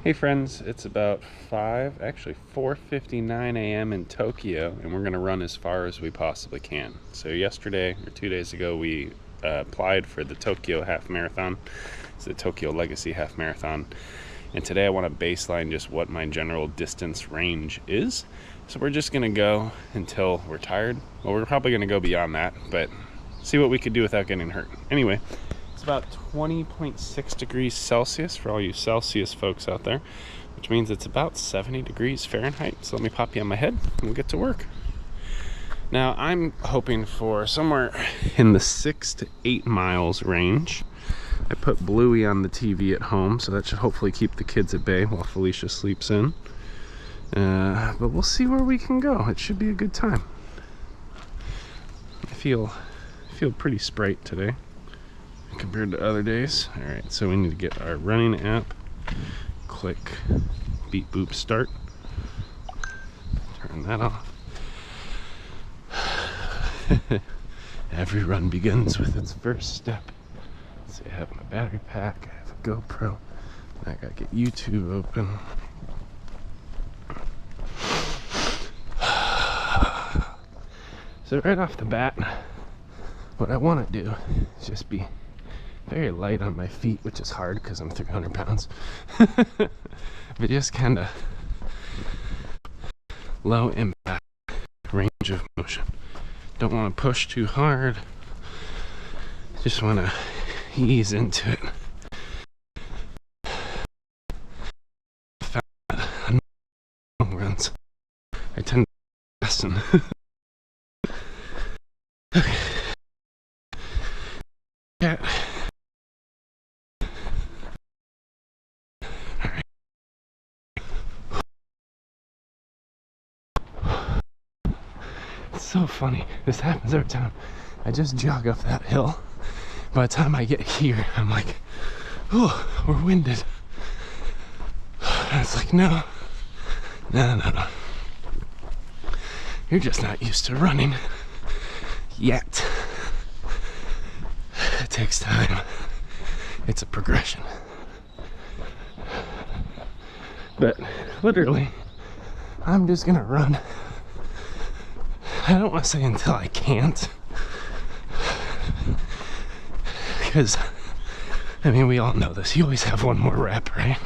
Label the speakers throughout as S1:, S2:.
S1: Hey friends, it's about 4:59 a.m. in Tokyo, and we're gonna run as far as we possibly can. So yesterday, or 2 days ago, we applied for the Tokyo Half Marathon. It's the Tokyo Legacy Half Marathon. And today I want to baseline just what my general distance range is. So we're just gonna go until we're tired. Well, we're probably gonna go beyond that, but see what we could do without getting hurt. Anyway, it's about 20.6 degrees Celsius for all you Celsius folks out there, which means it's about 70 degrees Fahrenheit. So let me pop you on my head and we'll get to work. Now I'm hoping for somewhere in the 6 to 8 miles range. I put Bluey on the TV at home, so that should hopefully keep the kids at bay while Felicia sleeps in. But we'll see where we can go. It should be a good time. I feel pretty sprite today compared to other days. All right, so we need to get our running app. Click beep boop start. Turn that off. Every run begins with its first step. So I have my battery pack, I have a GoPro, I gotta get YouTube open. So right off the bat, what I want to do is just be very light on my feet, which is hard because I'm 300 pounds. But just kind of low impact, range of motion. Don't want to push too hard. Just want to ease into it. Long runs, I tend to lessen. Okay. Yeah. Alright. It's so funny. This happens every time. I just jog up that hill. By the time I get here, I'm like, oh, we're winded. And it's like, no. You're just not used to running yet. It takes time. It's a progression. But literally, I'm just gonna run. I don't want to say until I can't. Because, I mean, we all know this. You always have one more rep, right?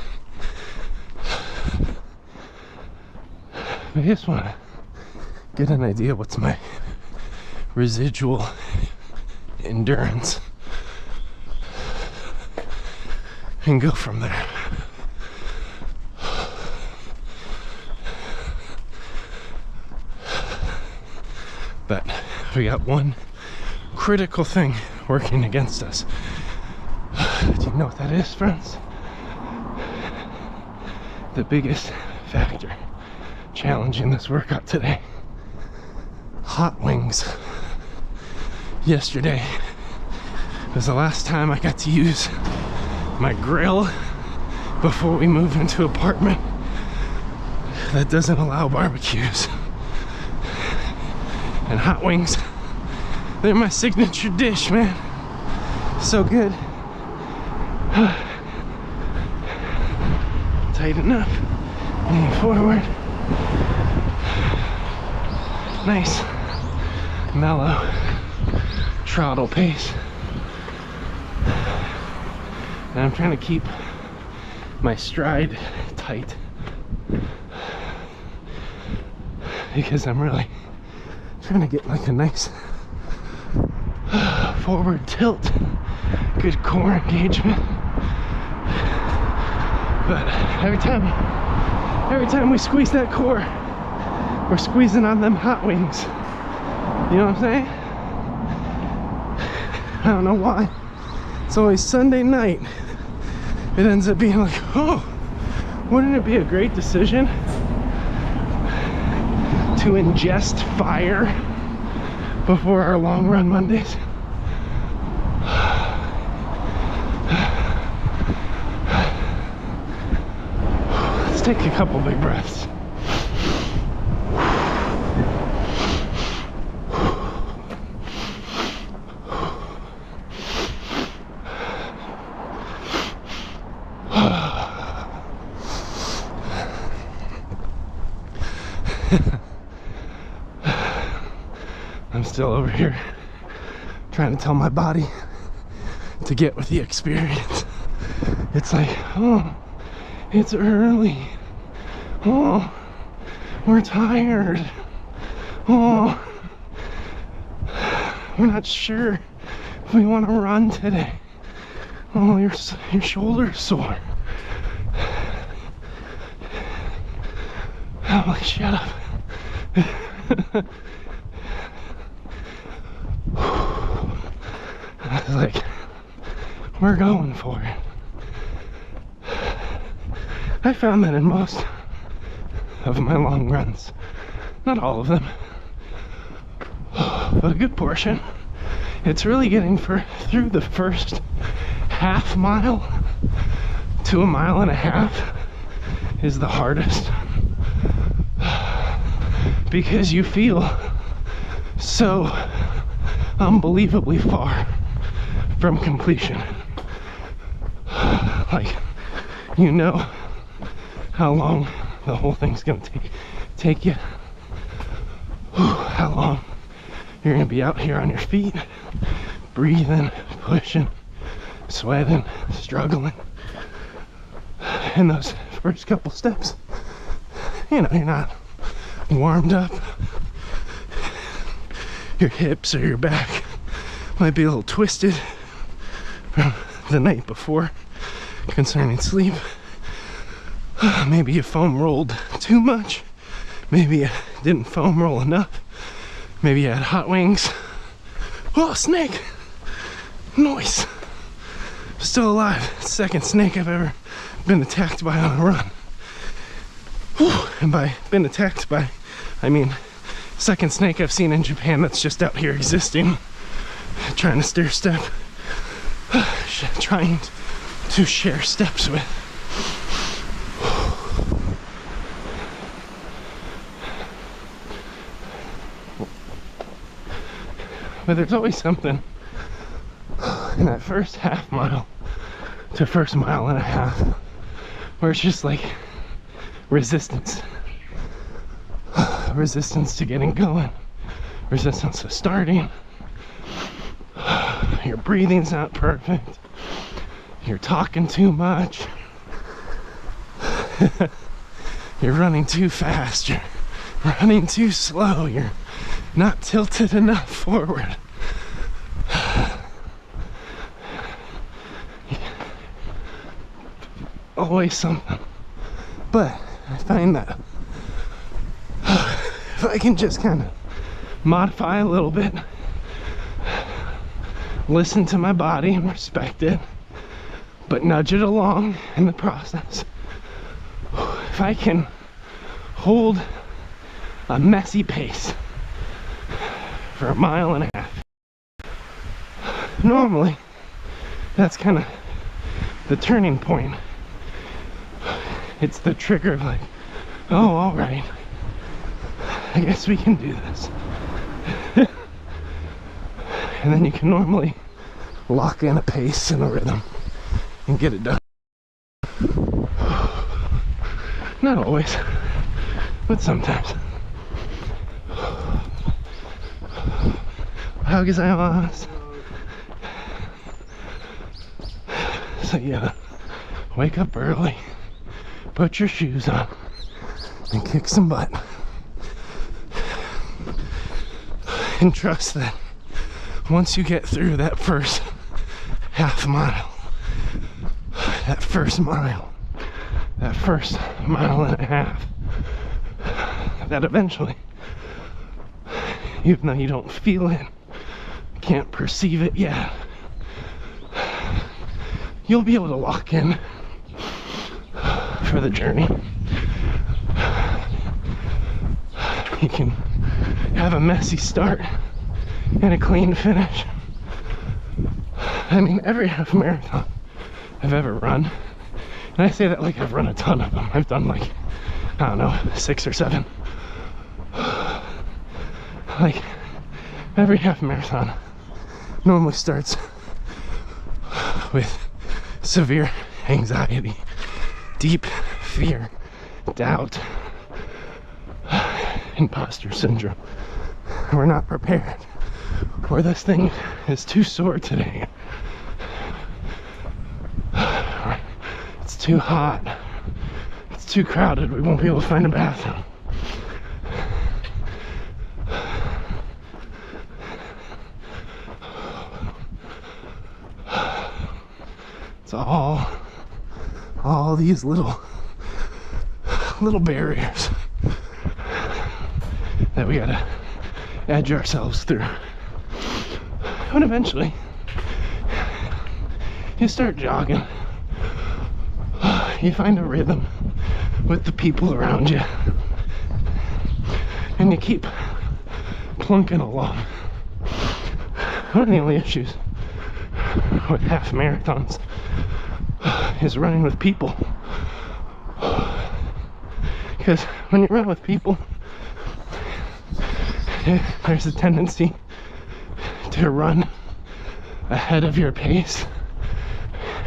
S1: I just want to get an idea what's my residual endurance and go from there. But we got one critical thing working against us. Do you know what that is, friends? The biggest factor challenging this workout today. Hot wings. Yesterday was the last time I got to use my grill before we moved into an apartment that doesn't allow barbecues. And hot wings, they're my signature dish, man. So good. Tighten up, lean forward. Nice, mellow, trottle pace. And I'm trying to keep my stride tight because I'm really trying to get like a nice forward tilt, good core engagement. But every time we squeeze that core, we're squeezing on them hot wings. You know what I'm saying? I don't know why. It's always Sunday night. It ends up being like, oh, wouldn't it be a great decision to ingest fire before our long run Mondays? Let's take a couple big breaths.
S2: still over here trying to tell my body to get with the experience. It's like, oh, it's early. Oh, we're tired. Oh, we're not sure if we want to run today. Oh, your shoulder's sore. I'm like, shut up. I was like, we're going for it. I found that in most of my long runs, not all of them, but a good portion, it's really getting through the first half mile to a mile and a half is the hardest, because you feel so unbelievably far from completion. Like, you know how long the whole thing's gonna take you, how long you're gonna be out here on your feet, breathing, pushing, sweating, struggling. And those first couple steps, you know, you're not warmed up. Your hips or your back might be a little twisted from the night before concerning sleep. Maybe you foam rolled too much. Maybe you didn't foam roll enough. Maybe you had hot wings. Oh, snake! Noise! Still alive. Second snake I've ever been attacked by on a run. Whew. And by been attacked by, I mean second snake I've seen in Japan that's just out here existing, trying to stair step, trying to share steps with. But there's always something in that first half mile to first mile and a half where it's just like resistance. Resistance to getting going, resistance to starting. Your breathing's not perfect. You're talking too much. You're running too fast. You're running too slow. You're not tilted enough forward. Always something. But I find that if I can just kind of modify a little bit, listen to my body and respect it, but nudge it along in the process. If I can hold a messy pace for a mile and a half, normally that's kind of the turning point. It's the trigger of like, oh, all right, I guess we can do this. And then you can normally lock in a pace and a rhythm and get it done. Not always, but sometimes. How gozaimasu. So yeah, wake up early, put your shoes on, and kick some butt. And trust that once you get through that first half mile, that first mile and a half, that eventually, even though you don't feel it, can't perceive it yet, you'll be able to lock in for the journey. You can have a messy start and a clean finish. I mean, every half marathon I've ever run, and I say that like I've run a ton of them. I've done like, I don't know, 6 or 7. Like, every half marathon normally starts with severe anxiety, deep fear, doubt, imposter syndrome. We're not prepared. or this thing is too sore today. It's too hot. It's too crowded. We won't be able to find a bathroom. It's all these little barriers that we gotta edge ourselves through. And eventually, you start jogging. You find a rhythm with the people around you. And you keep plunking along. One of the only issues with half marathons is running with people. Because when you run with people, there's a tendency to run ahead of your pace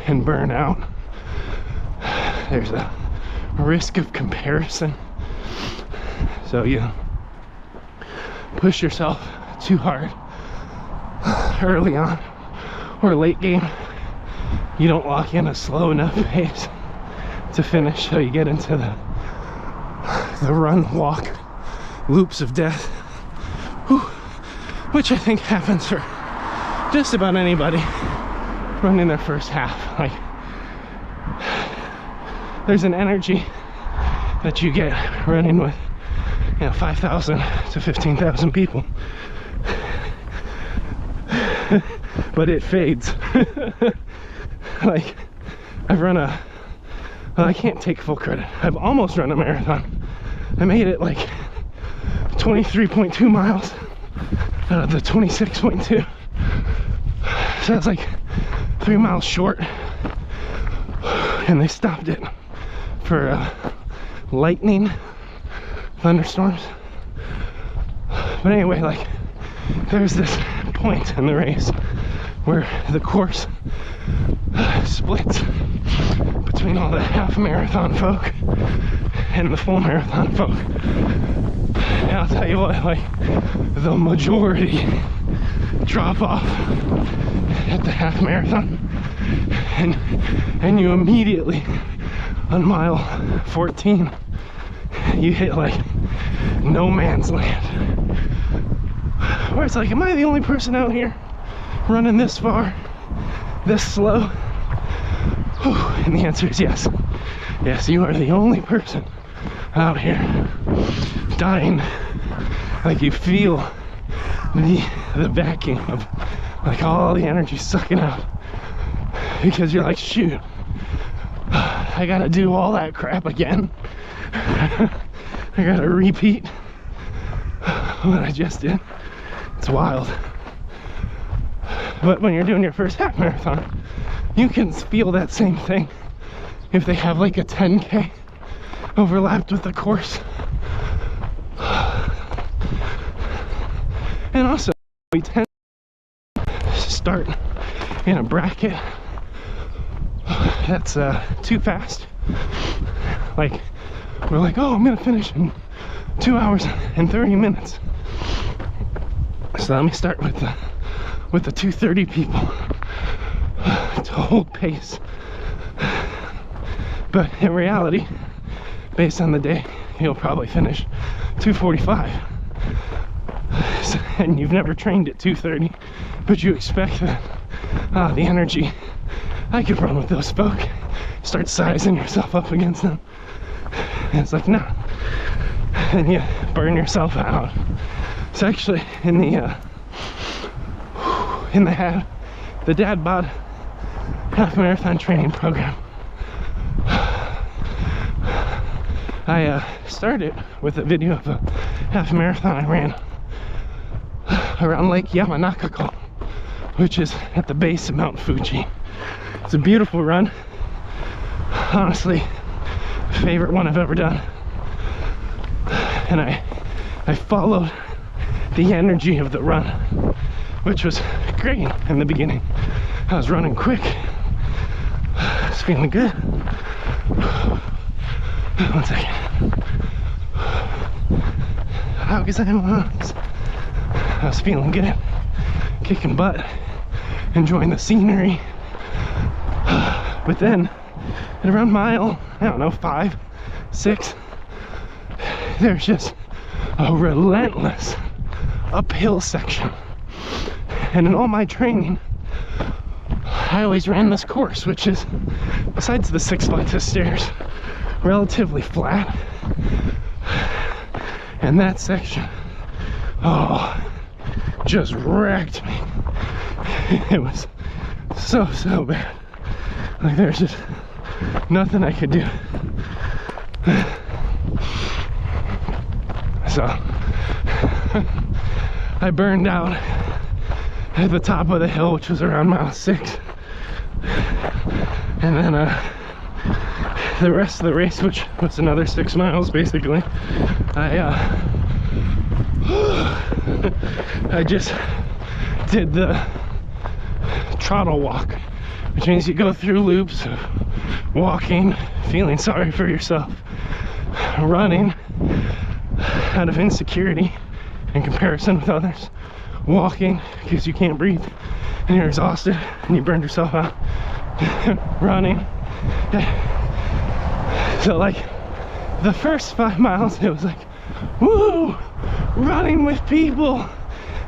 S2: and burn out. There's a risk of comparison. So you push yourself too hard early on, or late game. You don't lock in a slow enough pace to finish, so you get into the run walk loops of death. Whew. Which I think happens for just about anybody running their first half. Like, there's an energy that you get running with, 5,000 to 15,000 people. But it fades. Like, I can't take full credit. I've almost run a marathon. I made it like 23.2 miles out of the 26.2. So that's like 3 miles short. And they stopped it for lightning, thunderstorms. But anyway, like, there's this point in the race where the course splits between all the half marathon folk and the full marathon folk. And I'll tell you what, like, the majority drop off at the half marathon, and you immediately on mile 14 you hit like no man's land, where it's like, am I the only person out here running this far, this slow? Whew. And the answer is yes. Yes, you are the only person out here dying. Like, you feel the vacuum of like all the energy sucking out, because you're like, shoot, I gotta do all that crap again. I gotta repeat what I just did. It's wild. But when you're doing your first half marathon, you can feel that same thing if they have like a 10K overlapped with the course. And also, we tend to start in a bracket that's too fast. Like, we're like, oh, I'm gonna finish in 2 hours and 30 minutes. So let me start with the 2:30 people to hold pace. But in reality, based on the day, you'll probably finish 2:45. And you've never trained at 2:30, but you expect that, the energy, I could run with those folk. Start sizing yourself up against them. And it's like, no. And you burn yourself out. So actually, in the DadBod half marathon training program, I started with a video of a half marathon I ran around Lake Yamanakako, which is at the base of Mount Fuji. It's a beautiful run. Honestly, favorite one I've ever done. And I followed the energy of the run, which was great in the beginning. I was running quick. I was feeling good. 1 second. I was feeling good. kicking butt, enjoying the scenery. But then at around mile, I don't know, 5, 6, there's just a relentless uphill section. And in all my training, I always ran this course, which is, besides the 6 flights of stairs, relatively flat. And that section, oh, just wrecked me. It was so bad. Like, there's just nothing I could do. So I burned out at the top of the hill, which was around mile 6. And then the rest of the race, which was another 6 miles basically, I just did the trottle walk, which means you go through loops of walking, feeling sorry for yourself, running out of insecurity in comparison with others, walking because you can't breathe and you're exhausted and you burned yourself out, running. So like the first 5 miles, it was like, woo, running with people,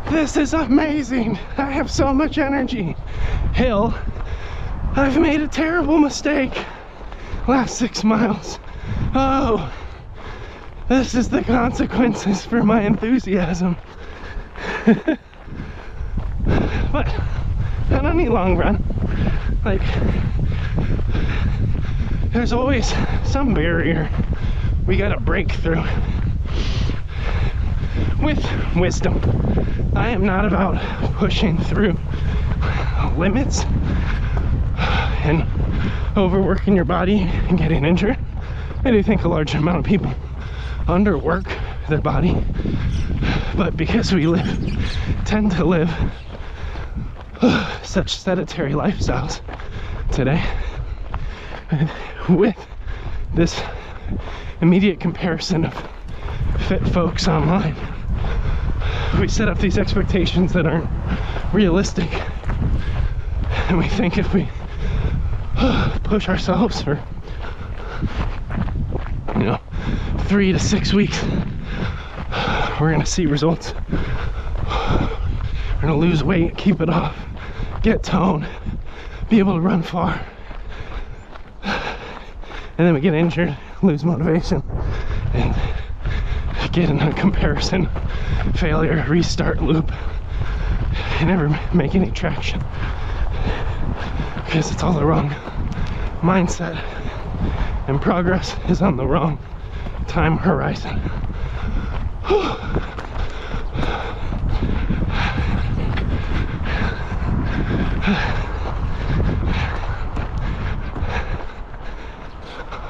S2: this is amazing, I have so much energy. Hill, I've made a terrible mistake. Last 6 miles, oh, this is the consequences for my enthusiasm. But on any long run, like, there's always some barrier we gotta break through with wisdom. I am not about pushing through limits and overworking your body and getting injured. I do think a large amount of people underwork their body, but because we tend to live such sedentary lifestyles today, with this immediate comparison of fit folks online, we set up these expectations that aren't realistic, and we think if we push ourselves for, you know, 3 to 6 weeks, we're gonna see results. We're gonna lose weight, keep it off, get tone, be able to run far, and then we get injured, lose motivation, and get in a comparison failure restart loop and never make any traction because it's all the wrong mindset and progress is on the wrong time horizon.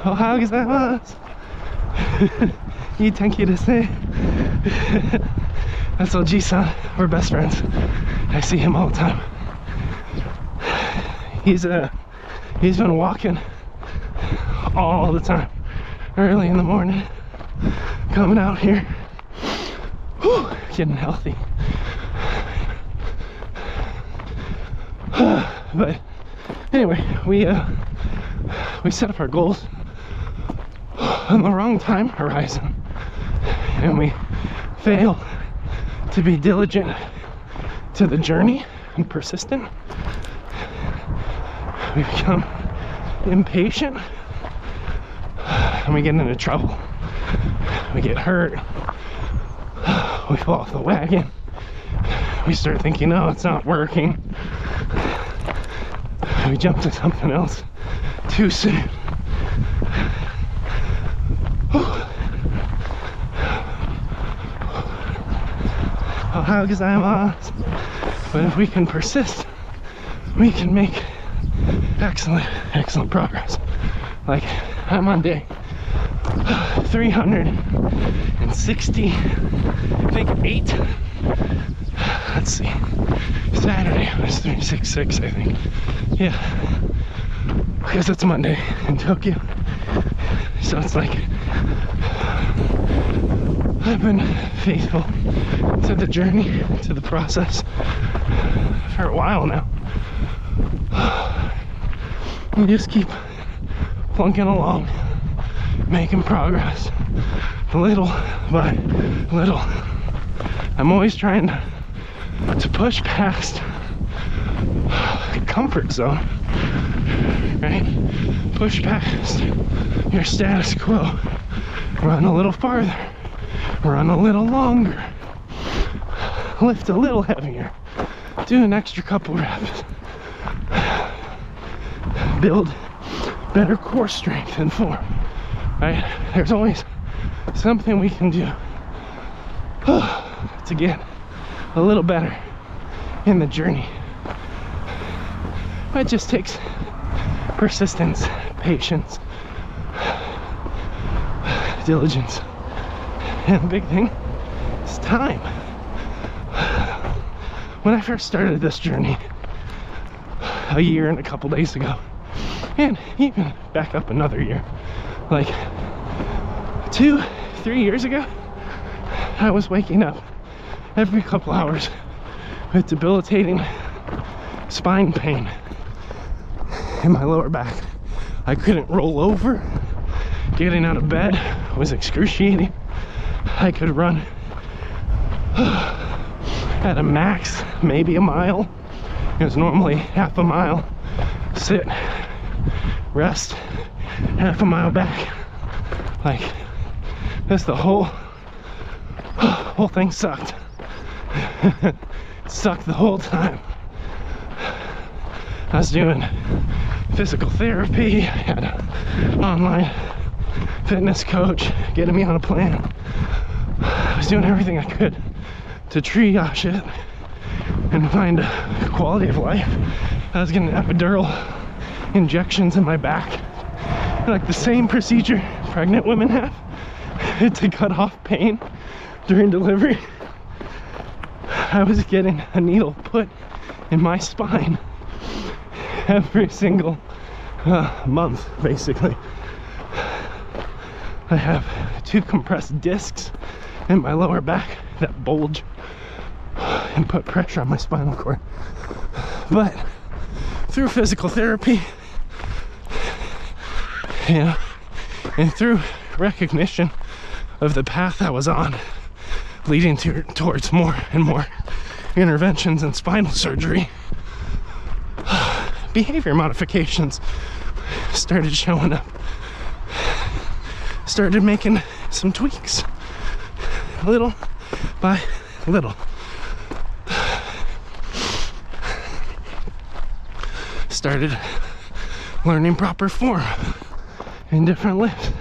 S2: Oh, how gozaimasu. いい天気ですね. That's OG-san. We're best friends. I see him all the time. He's been walking all the time, early in the morning, coming out here, whew, getting healthy. But anyway, we set up our goals on the wrong time horizon, and we fail to be diligent to the journey and persistent. We become impatient and we get into trouble. We get hurt, we fall off the wagon, we start thinking, oh, it's not working, we jump to something else too soon. Ohayou gozaimasu. But if we can persist, we can make excellent progress. Like, I'm on day 360, I think 8. Let's see, Saturday was 366, I think. Yeah, because it's Monday in Tokyo. So it's like I've been faithful to the journey, to the process for a while now. We just keep plunking along, making progress, little by little. I'm always trying to push past comfort zone, right? Push past your status quo, run a little farther, run a little longer, lift a little heavier, do an extra couple reps, build better core strength and form, right? There's always something we can do to get a little better in the journey. It just takes persistence, patience, diligence, and the big thing is time. When I first started this journey a year and a couple days ago, and even back up another year, like 2-3 years ago, I was waking up every couple hours with debilitating spine pain in my lower back. I couldn't roll over. Getting out of bed was excruciating. I could run at a max, maybe a mile. It was normally half a mile. Sit, rest, half a mile back. Like, this, the whole thing sucked. Sucked the whole time. I was doing physical therapy, I had an online fitness coach getting me on a plan. I was doing everything I could to triage it and find a quality of life. I was getting epidural injections in my back, like the same procedure pregnant women have to cut off pain during delivery. I was getting a needle put in my spine every single month, basically. I have 2 compressed discs in my lower back that bulge and put pressure on my spinal cord. But through physical therapy, you know, and through recognition of the path I was on, leading towards more and more interventions and spinal surgery, behavior modifications started showing up. Started making some tweaks, little by little. Started learning proper form in different lifts.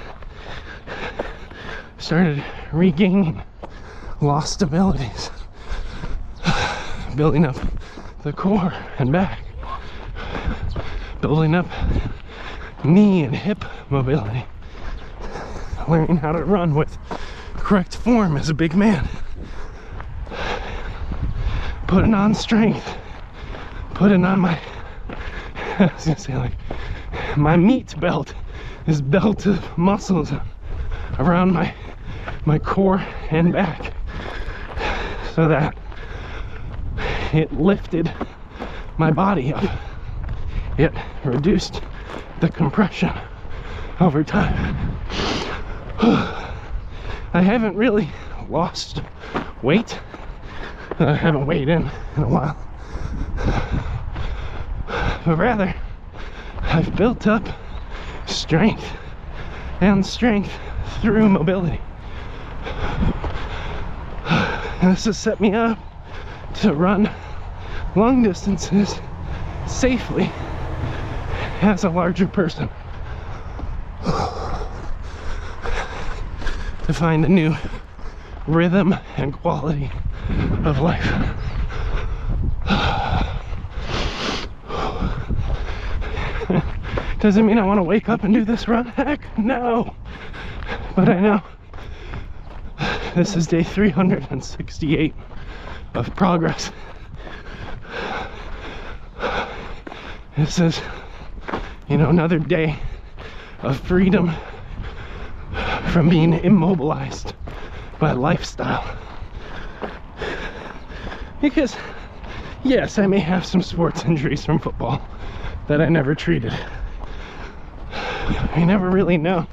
S2: Started regaining lost abilities, building up the core and back, building up knee and hip mobility, learning how to run with correct form as a big man, putting on strength, putting on my, I was gonna say, like, my meat belt, this belt of muscles around my core and back, so that it lifted my body up. It reduced the compression over time. I haven't really lost weight. I haven't weighed in a while. But rather, I've built up strength and strength through mobility. And this has set me up to run long distances safely as a larger person. To find a new rhythm and quality of life. Does it mean I want to wake up and do this run? Heck no! But I know this is day 368 of progress. This is, you know, another day of freedom from being immobilized by lifestyle. Because, yes, I may have some sports injuries from football that I never treated. You never really know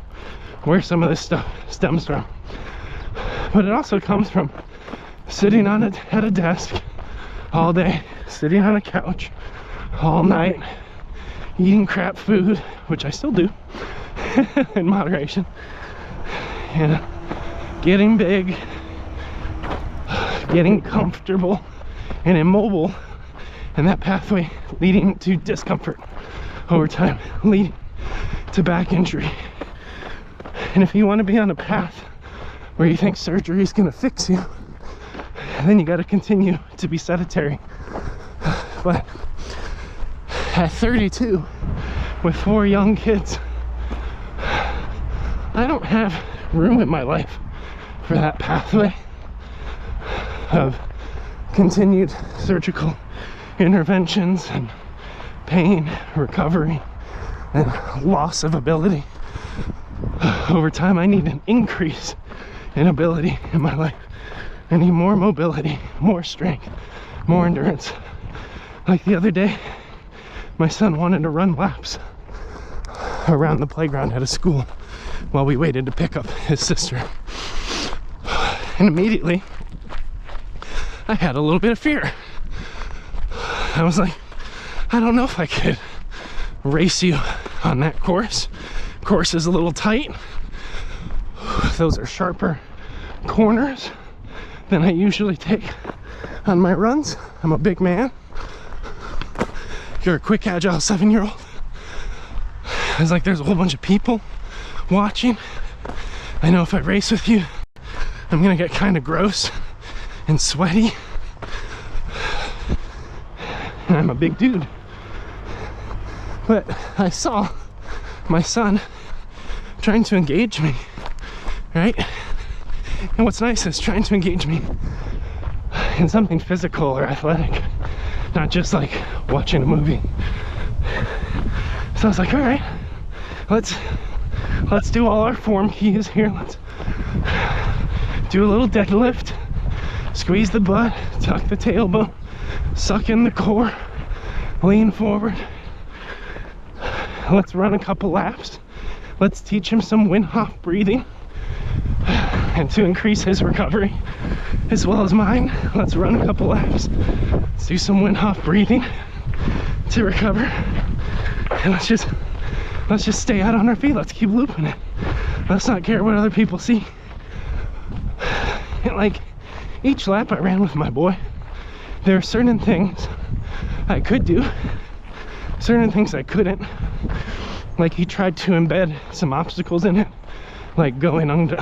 S2: where some of this stuff stems from. But it also comes from sitting at a desk all day, sitting on a couch all night, eating crap food, which I still do in moderation, and getting big, getting comfortable and immobile, and that pathway leading to discomfort over time, leading to back injury. And if you want to be on a path where you think surgery is going to fix you, then you got to continue to be sedentary. But at 32, with 4 young kids, I don't have room in my life for that pathway of continued surgical interventions and pain, recovery, and loss of ability. Over time, I need an increase in ability in my life. I need more mobility, more strength, more endurance. Like the other day, my son wanted to run laps around the playground at a school while we waited to pick up his sister. And immediately, I had a little bit of fear. I was like, I don't know if I could race you on that course. Course is a little tight. Those are sharper corners than I usually take on my runs. I'm a big man. You're a quick, agile 7-year-old. It's like there's a whole bunch of people watching. I know if I race with you, I'm gonna get kind of gross and sweaty. And I'm a big dude. But I saw my son trying to engage me, right? And what's nice is trying to engage me in something physical or athletic, not just like watching a movie. So I was like, all right, let's do all our form keys here. Let's do a little deadlift, squeeze the butt, tuck the tailbone, suck in the core, lean forward. Let's run a couple laps. Let's teach him some Wim Hof breathing, and to increase his recovery as well as mine, let's run a couple laps. Let's do some Wim Hof breathing to recover, and let's just stay out on our feet. Let's keep looping it. Let's not care what other people see. And like each lap I ran with my boy, there are certain things I could do, certain things I couldn't. Like he tried to embed some obstacles in it, like going under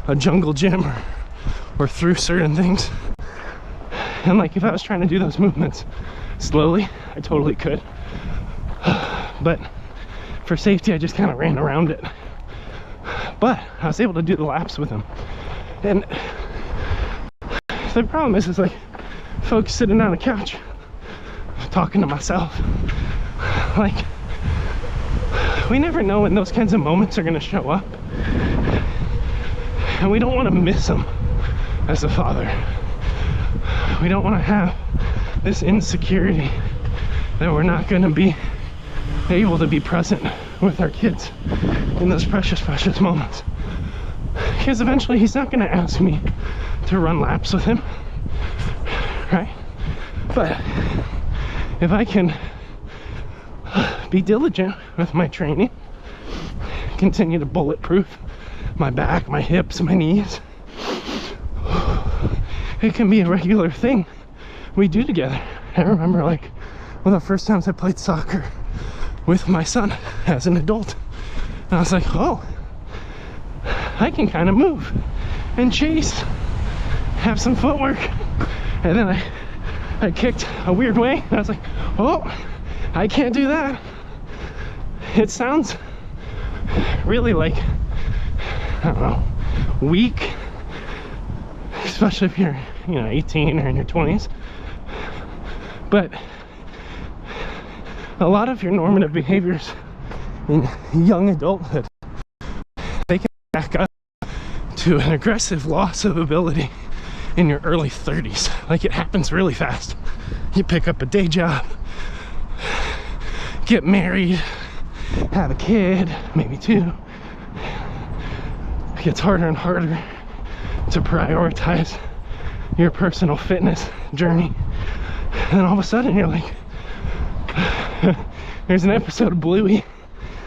S2: a jungle gym or through certain things. And like if I was trying to do those movements slowly, I totally could. But for safety, I just kind of ran around it. But I was able to do the laps with him. And the problem is like folks sitting on a couch talking to myself. Like, we never know when those kinds of moments are going to show up, and we don't want to miss them as a father. We don't want to have this insecurity that we're not going to be able to be present with our kids in those precious, precious moments. Because eventually he's not going to ask me to run laps with him, right? But if I can be diligent with my training, continue to bulletproof my back, my hips, my knees, it can be a regular thing we do together. I remember like one of the first times I played soccer with my son as an adult, and I was like, oh, I can kind of move and chase, have some footwork. And then I kicked a weird way, and I was like, oh, I can't do that. It sounds really like, I don't know, weak, especially if you're, 18 or in your 20s. But a lot of your normative behaviors in young adulthood back up to an aggressive loss of ability in your early 30s. Like, it happens really fast. You pick up a day job, get married, have a kid, maybe two. It gets harder and harder to prioritize your personal fitness journey. And then all of a sudden you're like, there's an episode of Bluey.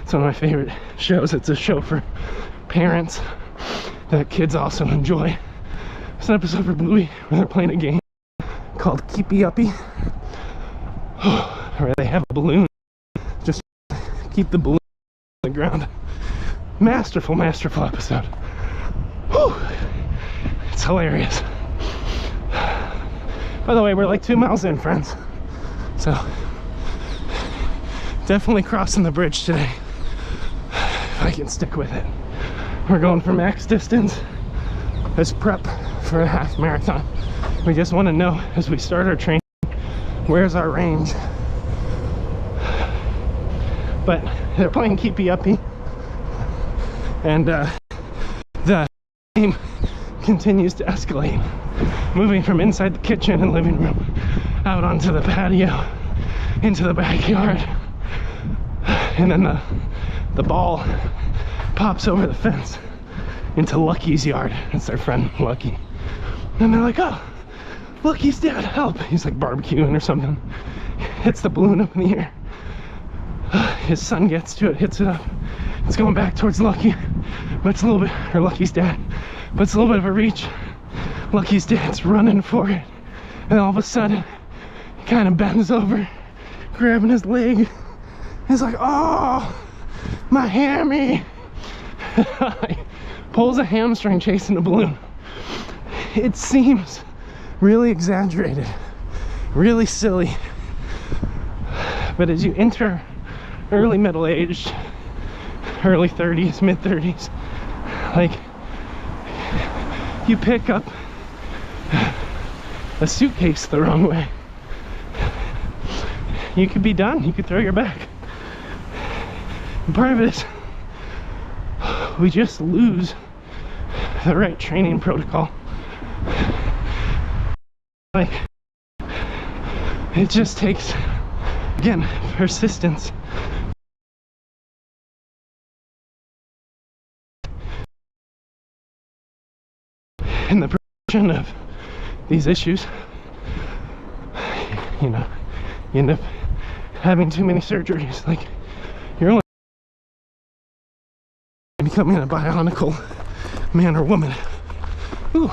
S2: It's one of my favorite shows. It's a show for parents that kids also enjoy. It's an episode for Bluey where they're playing a game called Keepy Uppy, where they have a balloon, just keep the balloon on the ground. Masterful episode. Whew. It's hilarious. By the way, we're like 2 miles in, friends, so definitely crossing the bridge today, if I can stick with it. We're going for max distance as prep for a half marathon. We just want to know, as we start our training, where's our range. But they're playing Keepy Uppy, and the game continues to escalate, moving from inside the kitchen and living room out onto the patio, into the backyard, and then the ball pops over the fence into Lucky's yard. It's their friend Lucky, and they're like, oh, Lucky's dead, help. He's like barbecuing or something, hits the balloon up in the air. His son gets to it, hits it up. It's going back towards Lucky, but it's a little bit, or Lucky's dad, but it's a little bit of a reach. Lucky's dad's running for it, and all of a sudden he kind of bends over, grabbing his leg. He's like, oh, my hammy. Pulls a hamstring chasing the balloon. It seems really exaggerated, really silly, but as you enter early middle-aged, early 30s, mid-30s, like, you pick up a suitcase the wrong way, you could be done. You could throw your back. And part of it is we just lose the right training protocol. Like, it just takes, again, persistence. In the progression of these issues, you know, you end up having too many surgeries. Like, you're only becoming a bionicle man or woman. Ooh.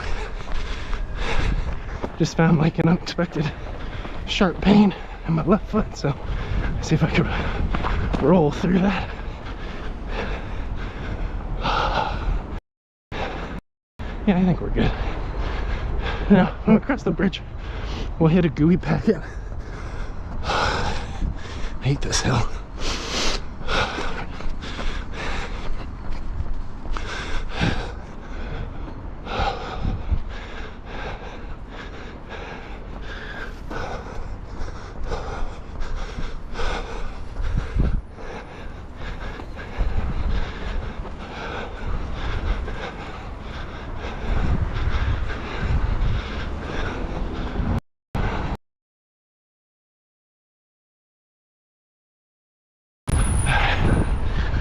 S2: Just found like an unexpected sharp pain in my left foot, so let's see if I could roll through that. Yeah, I think we're good. Now, when we cross the bridge, we'll hit a gooey packet. I hate this hill.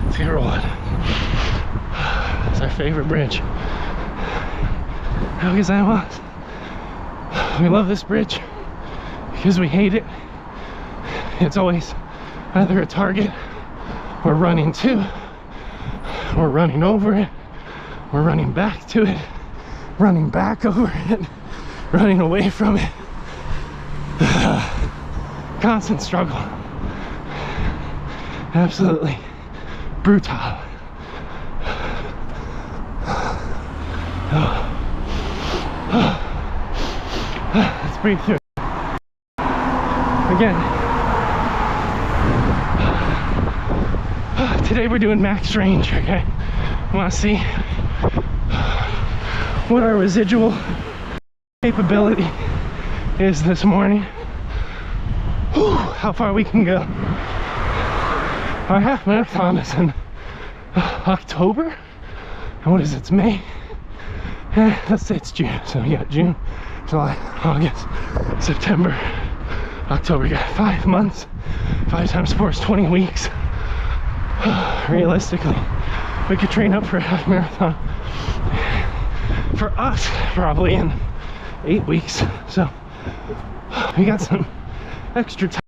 S2: Let's get rolling. It's our favorite bridge. How is that was? We love this bridge because we hate it. It's always either a target we're running to, we're running over it, we're running back to it, running back over it, running away from it. Constant struggle. Absolutely brutal. Let's breathe through. Again, today we're doing max range, okay? I want to see what our residual capability is this morning. Whew, how far we can go. Our half marathon is in October, And what is it? It's May. Let's say it's June. So we got June, July, August, September, October. We got 5 months. 5 times 4 is 20 weeks. Realistically, we could train up for a half marathon for us probably in 8 weeks. So we got some extra time.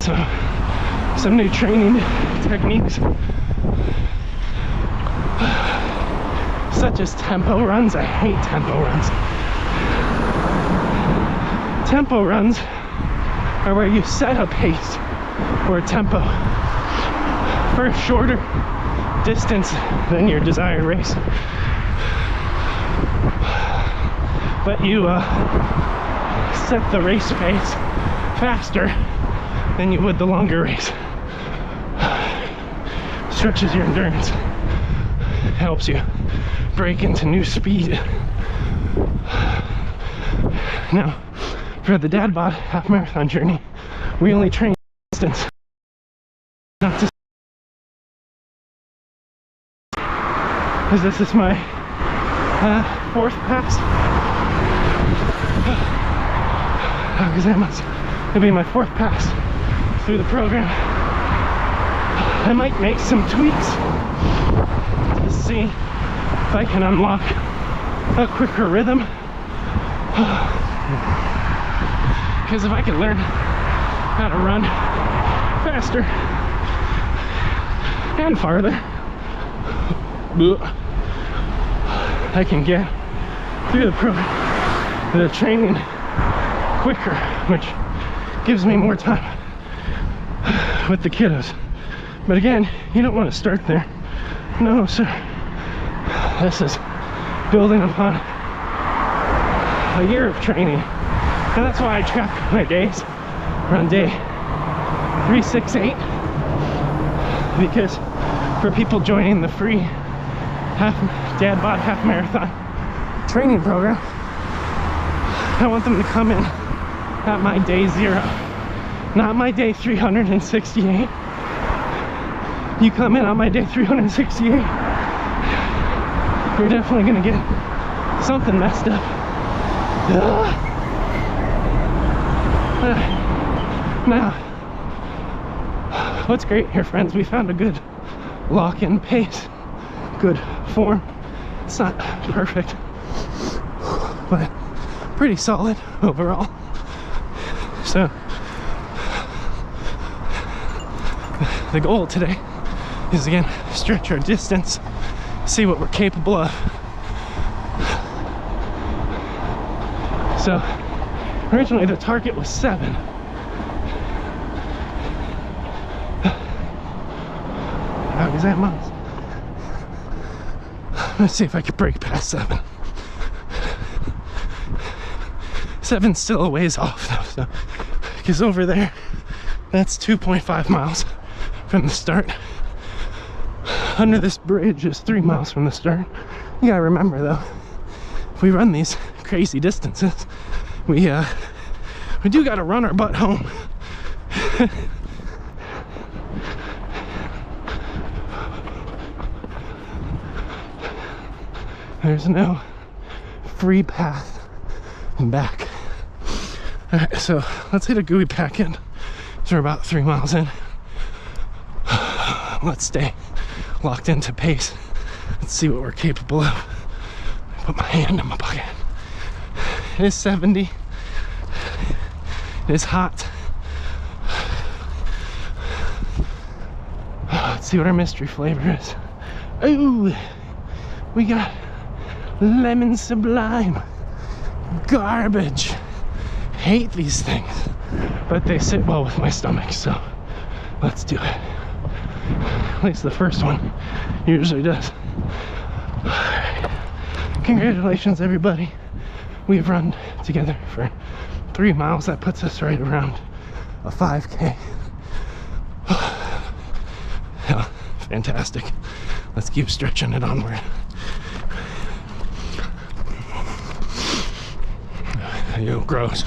S2: So some new training techniques, such as tempo runs. I hate tempo runs. Tempo runs are where you set a pace or a tempo for a shorter distance than your desired race, but you set the race pace faster than you would the longer race. Stretches your endurance, helps you break into new speed. Now, for the DadBod half marathon journey, we only train distance, not to, because this is my 4th pass. Because it'll be my 4th pass through the program. I might make some tweaks to see if I can unlock a quicker rhythm. Because if I can learn how to run faster and farther, I can get through the training quicker, which gives me more time with the kiddos. But again, you don't want to start there. No, sir. This is building upon a year of training. And that's why I track my days around day 368. Because for people joining the free DadBod half marathon training program, I want them to come in at my day 0, not my day 368. You come in on my day 368, you're definitely gonna get something messed up. Now, what's great here, friends, we found a good lock-in pace, good form. It's not perfect, but pretty solid overall. So the goal today is, again, stretch our distance, see what we're capable of. So originally the target was 7. How is that miles? Let's see if I can break past 7. 7's still a ways off though, so, because over there, that's 2.5 miles from the start. Under this bridge is 3 miles from the start. You gotta remember though, if we run these crazy distances, we do gotta run our butt home. There's no free path back. Alright, so let's hit a gooey pack in. So we're about 3 miles in. Let's stay locked into pace. Let's see what we're capable of. Put my hand in my pocket. It is 70. It is hot. Let's see what our mystery flavor is. Ooh, we got lemon sublime. Garbage. Hate these things, but they sit well with my stomach, so let's do it. At least the first one usually does. Congratulations, everybody. We've run together for 3 miles. That puts us right around a 5K. Yeah, fantastic. Let's keep stretching it onward. Ew, gross.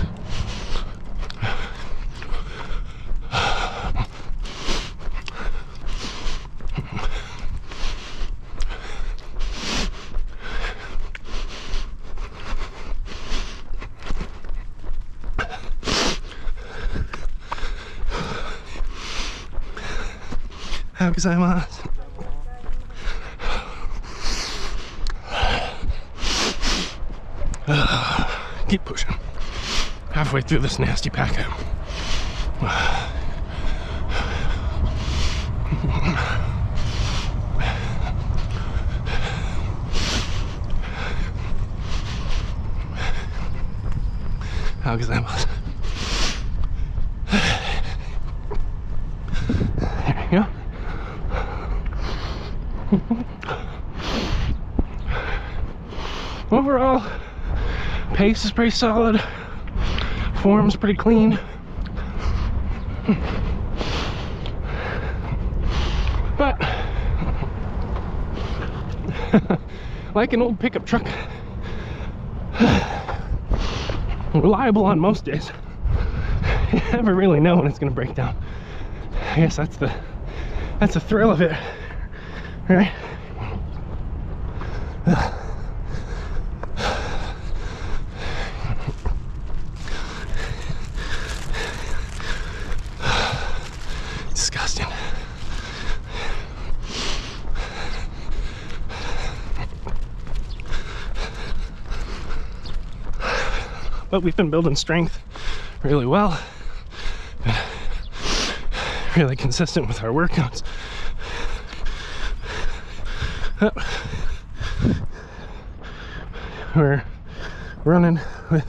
S2: gozaimasu. Keep pushing. Halfway through this nasty pack. How gozaimasu. There you go. Overall, pace is pretty solid. Form's pretty clean. But like an old pickup truck, reliable on most days. You never really know when it's gonna break down. I guess that's the thrill of it, right? Disgusting. But we've been building strength really well. Been really consistent with our workouts. We're running with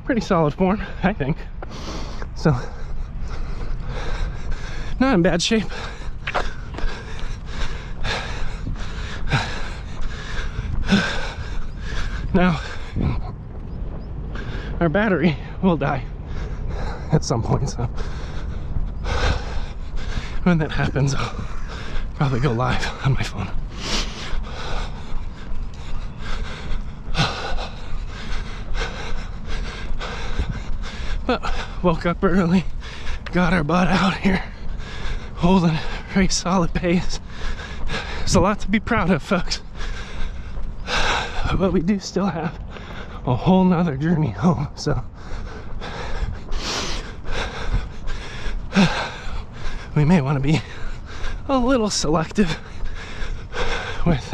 S2: pretty solid form, I think. So, not in bad shape. Now, our battery will die at some point, so when that happens, I'll probably go live on my phone. But woke up early, got our butt out here, holding a very solid pace. There's a lot to be proud of, folks. But we do still have a whole nother journey home, so we may want to be a little selective with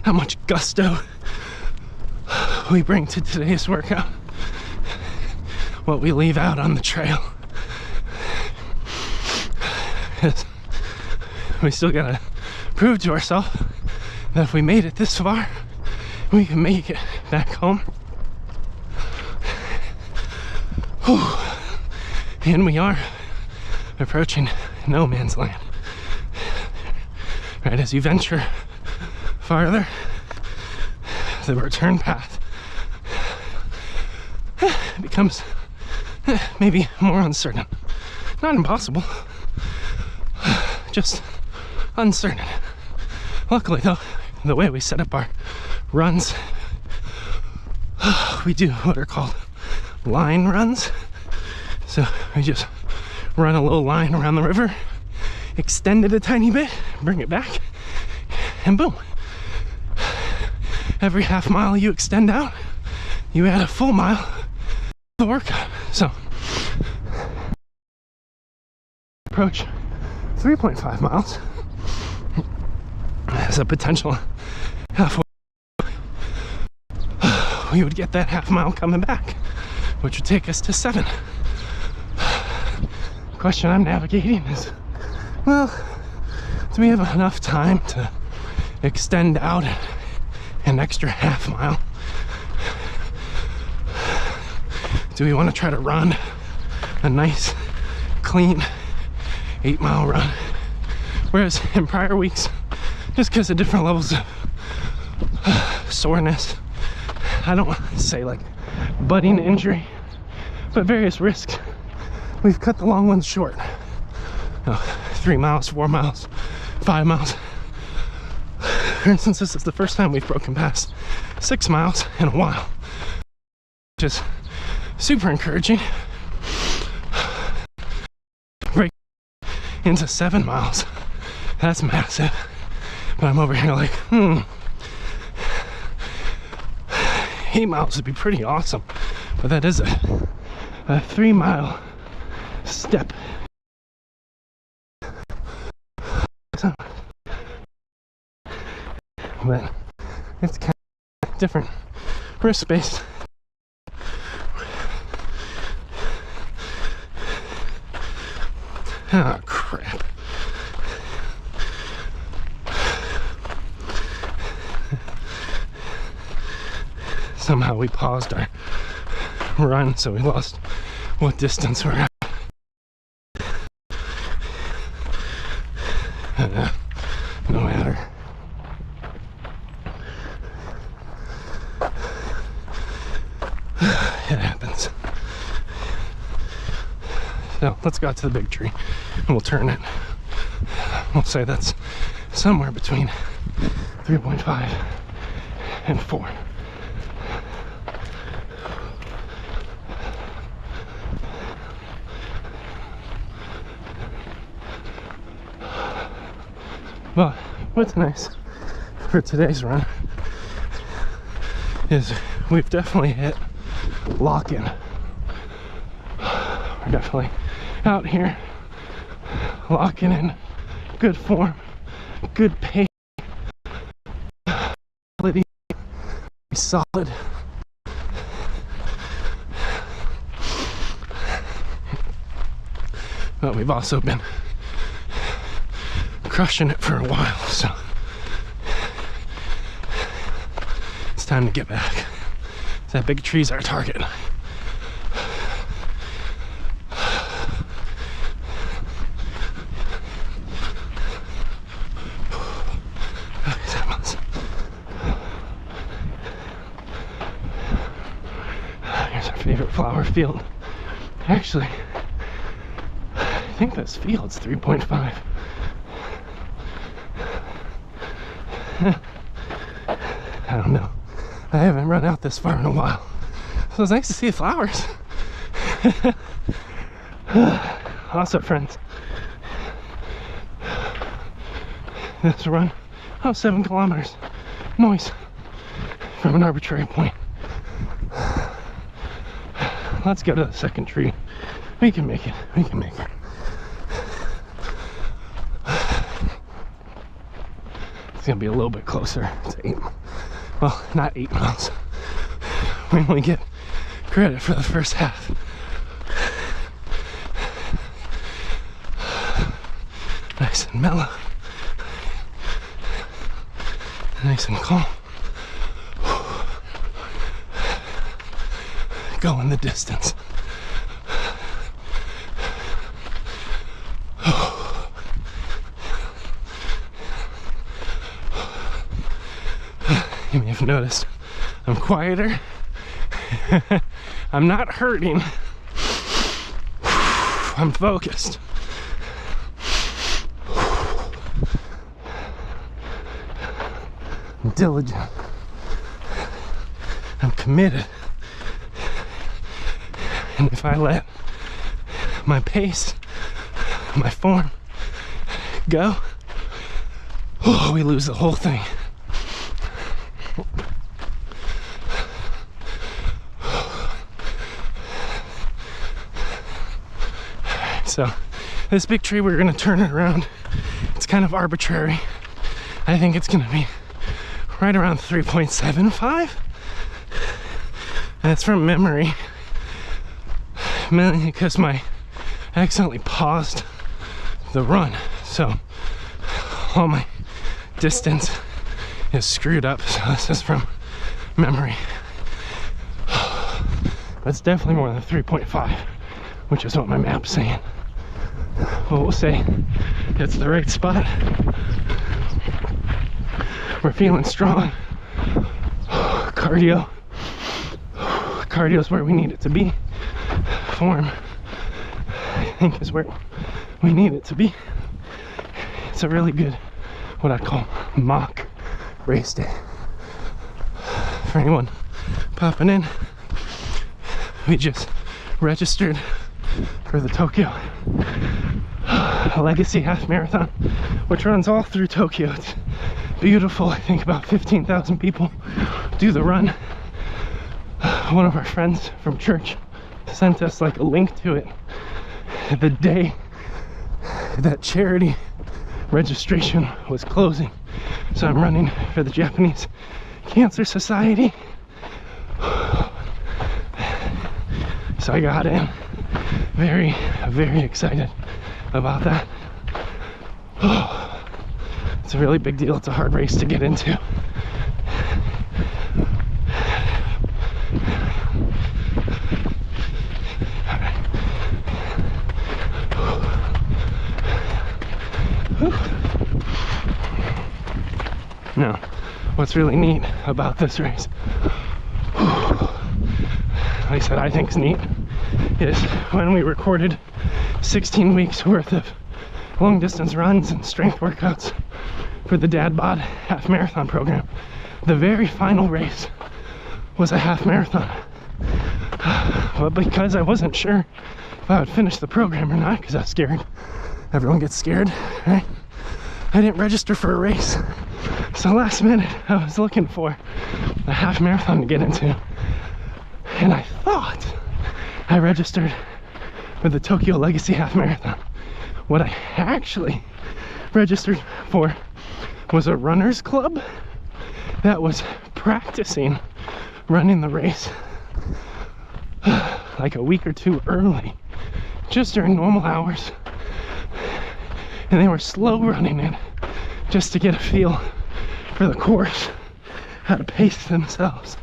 S2: how much gusto we bring to today's workout, what we leave out on the trail. Because we still gotta prove to ourselves that if we made it this far, we can make it back home. Whew. And we are approaching no man's land. Right, as you venture farther, the return path becomes maybe more uncertain. Not impossible, just uncertain. Luckily though, the way we set up our runs, we do what are called line runs. So we just run a little line around the river, extend it a tiny bit, bring it back, and boom. Every half mile you extend out, you add a full mile to the workout. So approach 3.5 miles as a potential halfway. We would get that half mile coming back, which would take us to 7. The question I'm navigating is, well, do we have enough time to extend out an extra half mile? Do we want to try to run a nice, clean 8-mile run? Whereas in prior weeks, just because of different levels of soreness, I don't want to say like budding injury, but various risks, we've cut the long ones short. 3 miles, 4 miles, 5 miles. For instance, this is the first time we've broken past 6 miles in a while, which is super encouraging. Break into 7 miles, that's massive. But I'm over here like, 8 miles would be pretty awesome, but that is a 3-mile step. So, but it's kind of different wrist based. Oh crap. Somehow we paused our run, so we lost what distance we're at. No matter. It happens. So let's go out to the big tree and we'll turn it. We'll say that's somewhere between 3.5 and 4. But what's nice for today's run is we've definitely hit lock-in. We're definitely out here locking in good form, good pace, solid. But we've also been crushing it for a while, so it's time to get back. That big tree's our target. Here's our favorite flower field. Actually, I think this field's 3.5. I don't know. I haven't run out this far in a while. So it's nice to see the flowers. Also, friends, this run, 7 kilometers. Noise from an arbitrary point. Let's go to the second tree. We can make it. We can make it. It's gonna be a little bit closer to 8. Well, not 8 miles. We only get credit for the first half. Nice and mellow. Nice and calm. Going the distance. You may have noticed I'm quieter. I'm not hurting. I'm focused. I'm diligent. I'm committed. And if I let my pace, my form go, we lose the whole thing. So this big tree, we're gonna turn it around. It's kind of arbitrary. I think it's gonna be right around 3.75. That's from memory. Mainly because I accidentally paused the run. So all my distance is screwed up. So this is from memory. But it's definitely more than 3.5, which is what my map's saying. Well, we'll say it's the right spot. We're feeling strong. Cardio's where we need it to be. Form, I think, is where we need it to be. It's a really good, what I'd call mock race day. For anyone popping in, we just registered for the Tokyo Legacy Half Marathon, which runs all through Tokyo. It's beautiful. I think about 15,000 people do the run. One of our friends from church sent us like a link to it the day that charity registration was closing. So I'm running for the Japanese Cancer Society. So I got in. Very, very excited about that. It's a really big deal. It's a hard race to get into. Now, what's really neat about this race, like I said, I think is neat, is when we recorded 16 weeks worth of long distance runs and strength workouts for the DadBod half marathon program, the very final race was a half marathon. But because I wasn't sure if I would finish the program or not, because I was scared, everyone gets scared, right? I didn't register for a race. So last minute, I was looking for a half marathon to get into. And I thought I registered for the Tokyo Legacy half marathon. What I actually registered for was a runner's club that was practicing running the race like a week or two early, just during normal hours. And they were slow running it just to get a feel for the course, how to pace themselves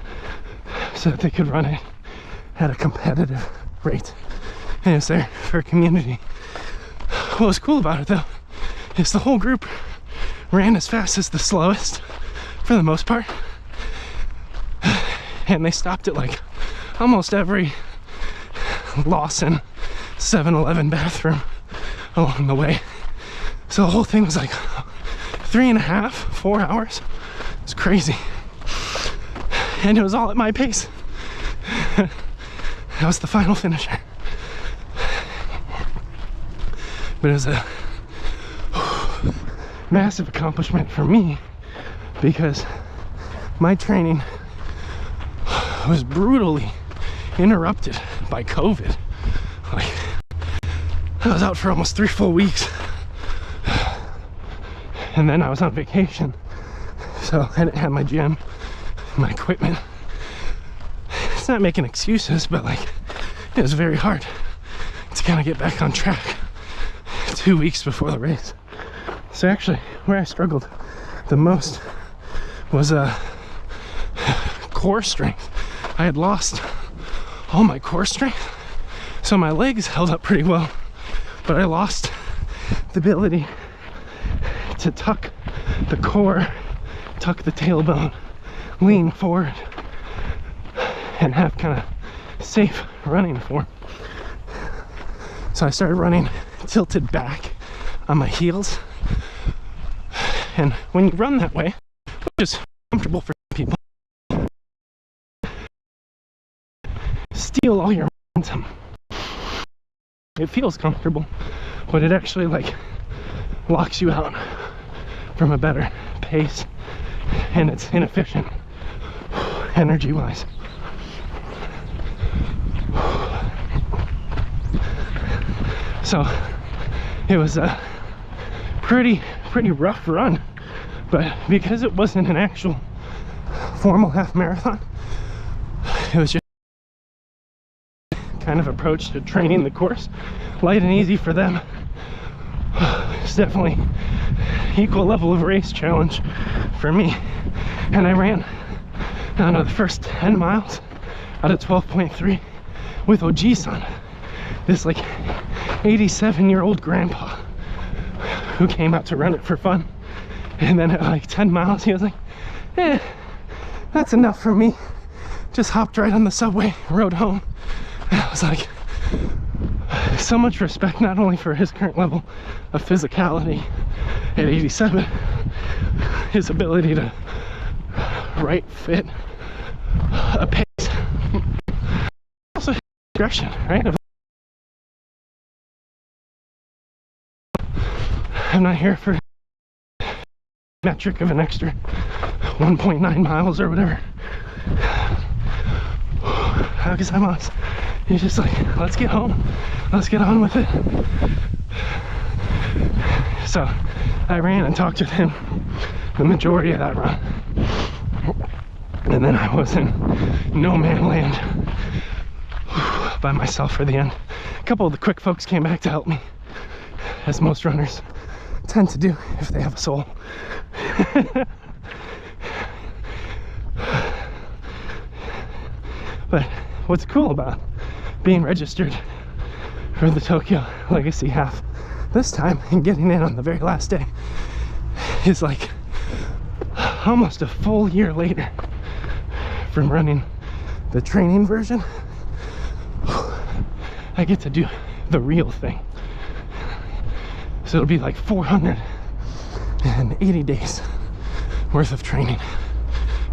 S2: so that they could run it at a competitive rate. And it's there for a community. What was cool about it though is the whole group ran as fast as the slowest for the most part, and they stopped at like almost every Lawson 7-Eleven bathroom along the way. So the whole thing was like 3.5, 4 hours. It was crazy. And it was all at my pace. That was the final finisher. But it was a massive accomplishment for me because my training was brutally interrupted by COVID. Like, I was out for almost 3 full weeks. And then I was on vacation, so I didn't have my gym, my equipment. It's not making excuses, but like, it was very hard to kind of get back on track 2 weeks before the race. So actually, where I struggled the most was core strength. I had lost all my core strength, so my legs held up pretty well, but I lost the ability to tuck the core, tuck the tailbone, lean forward, and have kind of safe running form. So I started running tilted back on my heels, and when you run that way, which is comfortable for people, steal all your momentum. It feels comfortable, but it actually like locks you out from a better pace, and it's inefficient energy wise. So it was a pretty rough run, but because it wasn't an actual formal half marathon, it was just kind of approach to training the course, light and easy for them. It's definitely equal level of race challenge for me. And I ran, I don't know, the first 10 miles out of 12.3 with Oji-san, this like 87-year-old grandpa who came out to run it for fun. And then at like 10 miles he was like, that's enough for me. Just hopped right on the subway, rode home. And I was like, so much respect not only for his current level of physicality at 87, his ability to right fit a pace, also aggression, right? I'm not here for metric of an extra 1.9 miles or whatever. He's just like, let's get home, let's get on with it. So I ran and talked with him the majority of that run. And then I was in no man land by myself for the end. A couple of the quick folks came back to help me, as most runners tend to do if they have a soul. But what's cool about being registered for the Tokyo Legacy Half this time and getting in on the very last day is like almost a full year later from running the training version, I get to do the real thing. So it'll be like 480 days worth of training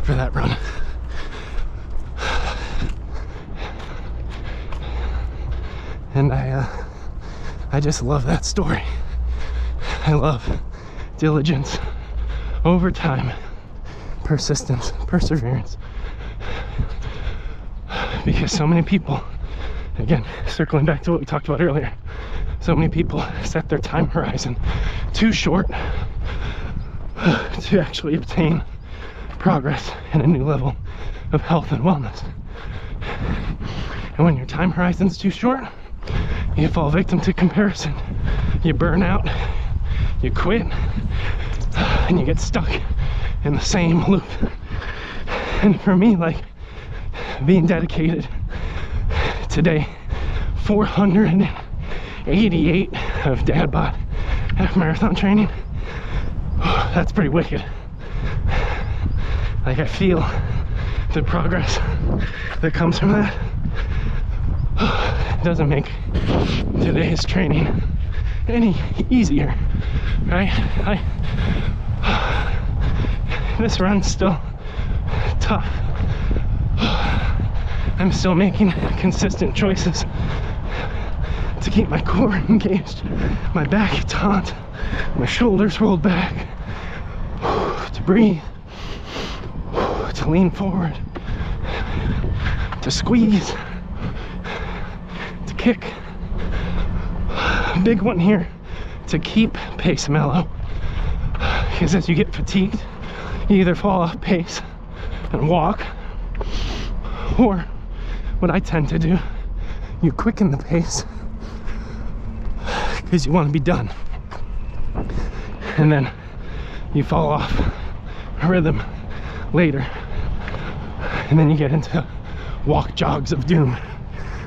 S2: for that run. And I just love that story. I love diligence over time, persistence, perseverance. Because so many people, again, circling back to what we talked about earlier, so many people set their time horizon too short to actually obtain progress and a new level of health and wellness. And when your time horizon's too short, you fall victim to comparison. You burn out, you quit, and you get stuck in the same loop. And for me, like, being dedicated today, 488 of DadBod half marathon training, that's pretty wicked. Like, I feel the progress that comes from that. It doesn't make today's training any easier, right? This run's still tough. I'm still making consistent choices to keep my core engaged, my back taut, my shoulders rolled back, to breathe, to lean forward, to squeeze, to kick. Big one here, to keep pace mellow, because as you get fatigued, you either fall off pace and walk, or what I tend to do, you quicken the pace because you want to be done, and then you fall off rhythm later, and then you get into walk jogs of doom.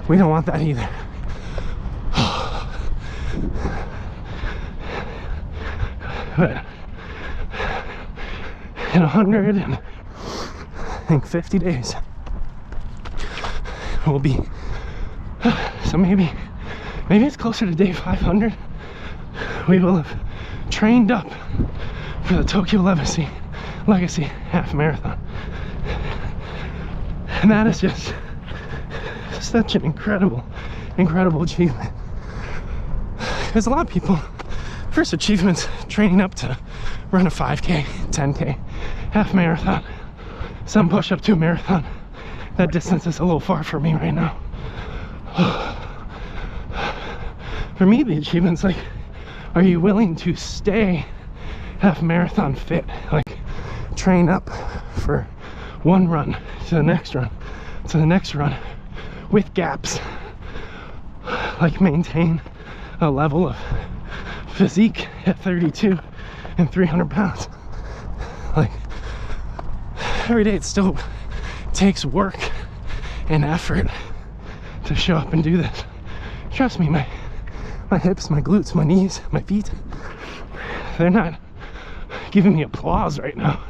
S2: We don't want that either. But in 150 days will be, so maybe it's closer to day 500, we will have trained up for the Tokyo Legacy half marathon. And that is just such an incredible achievement, because a lot of people, first achievement's training up to run a 5K, 10K, half marathon. Some push up to a marathon. That distance is a little far for me right now. For me, the achievement's like, are you willing to stay half marathon fit? Like, train up for one run to the next run to the next run with gaps. Like, maintain a level of physique at 32 and 300 pounds. Like, every day it still takes work and effort to show up and do this. Trust me, my hips, my glutes, my knees, my feet, they're not giving me applause right now.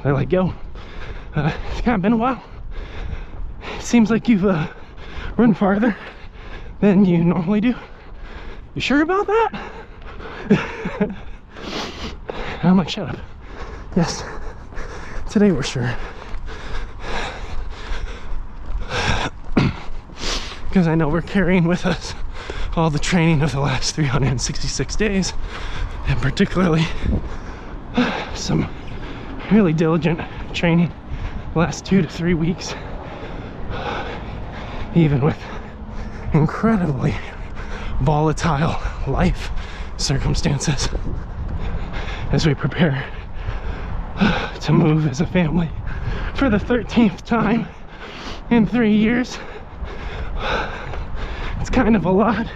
S2: They're like, yo, it's kind of been a while. It seems like you've run farther than you normally do. You sure about that? And I'm like, shut up. Yes, today we're sure. Because I know we're carrying with us all the training of the last 366 days, and particularly some really diligent training the last 2 to 3 weeks, even with incredibly volatile life circumstances. as we prepare to move as a family for the 13th time in 3 years. It's kind of a lot,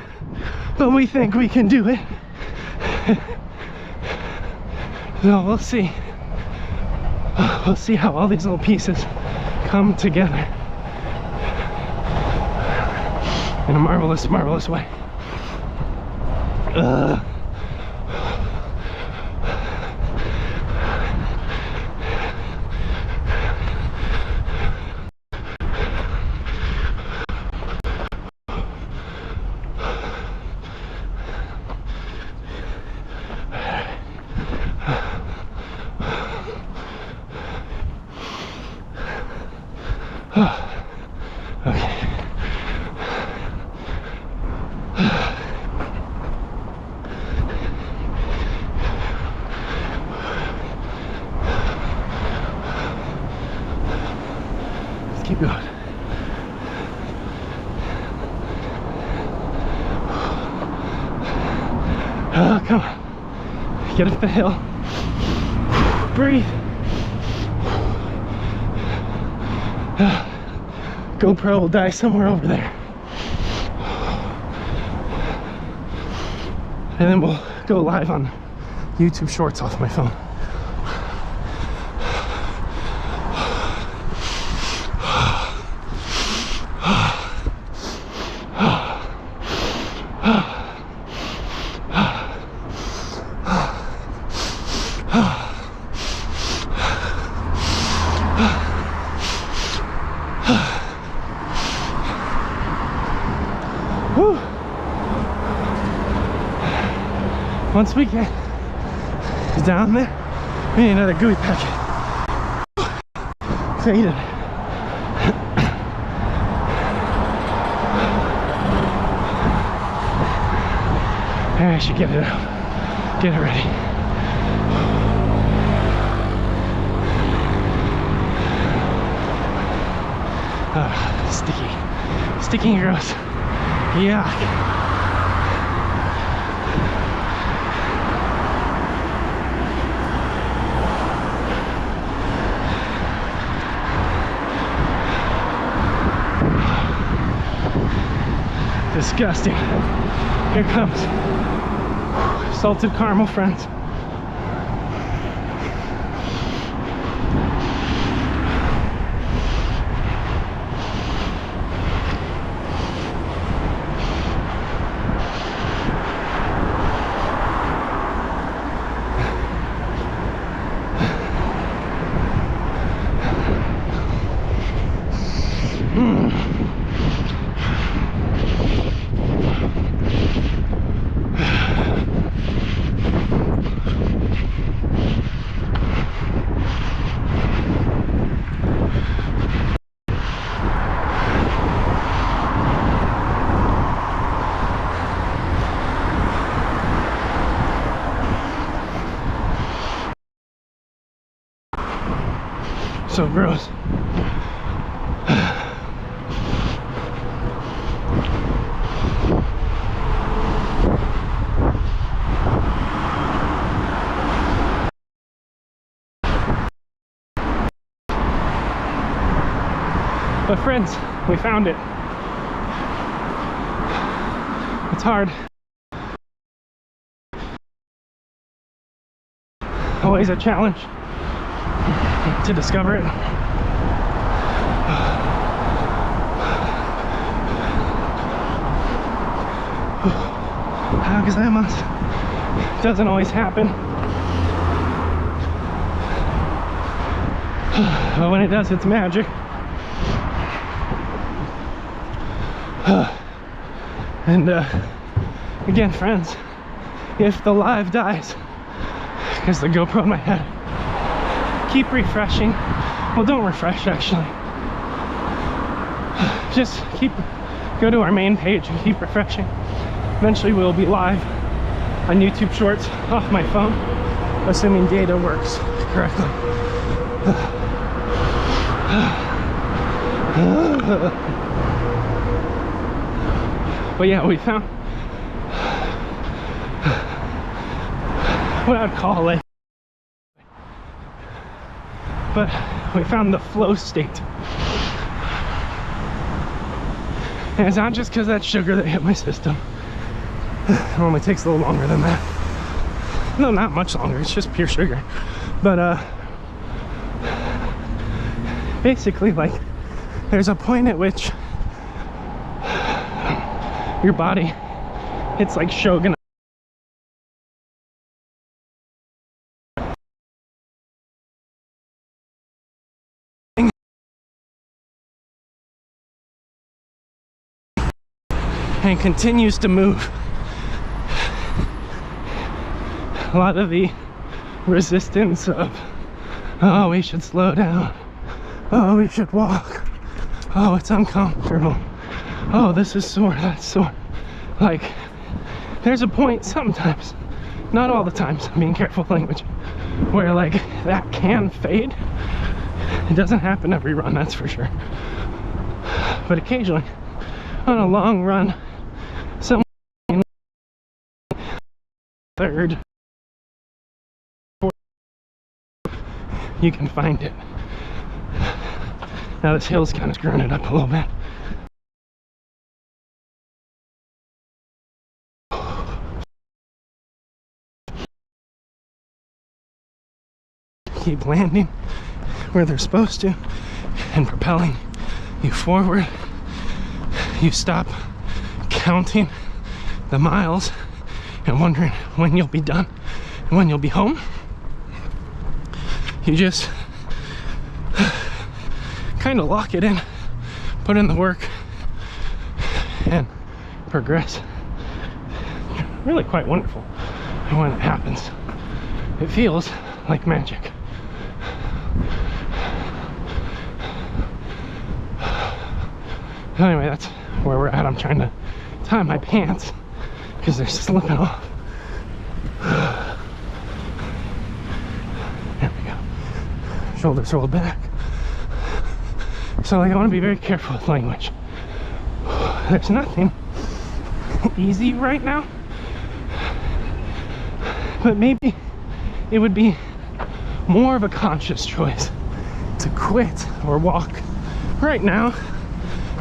S2: but we think we can do it. So we'll see. We'll see how all these little pieces come together in a marvelous, marvelous way. Okay. Let's keep going. Oh, come on. Get up the hill. Breathe. GoPro will die somewhere over there. And then we'll go live on YouTube Shorts off my phone. Once we get down there, we need another gooey packet. Faded. I should get it out. Get it ready. Sticky. Sticky and gross. Yuck. Disgusting. Here comes salted caramel, friends. So gross. But friends, we found it. It's hard. Always a challenge to discover it. How gozaimasu. Doesn't always happen. But when it does, it's magic. And again, friends, if the live dies because the GoPro in my head, keep refreshing. Well, don't refresh actually. Just go to our main page and keep refreshing. Eventually we'll be live on YouTube Shorts off my phone, assuming data works correctly. But yeah, we found what I'd call but we found the flow state. And it's not just because that's sugar that hit my system. It only takes a little longer than that. No, not much longer, it's just pure sugar. But basically, like, there's a point at which your body, it's like shogun. And continues to move. A lot of the resistance of, oh, we should slow down, oh, we should walk, oh, it's uncomfortable, oh, this is sore, that's sore. Like, there's a point sometimes, not all the times, I'm being careful with language, where like that can fade. It doesn't happen every run, that's for sure, but occasionally on a long run, some third, fourth, you can find it. Now this hill's kind of screwing it up a little bit. Keep landing where they're supposed to and propelling you forward. You stop counting the miles and wondering when you'll be done and when you'll be home. You just kind of lock it in, put in the work, and progress. Really quite wonderful. And when it happens, it feels like magic. Anyway, that's where we're at. I'm trying to tie my pants because they're slipping off. There we go. Shoulders rolled back. So like, I want to be very careful with language. There's nothing easy right now, but maybe it would be more of a conscious choice to quit or walk right now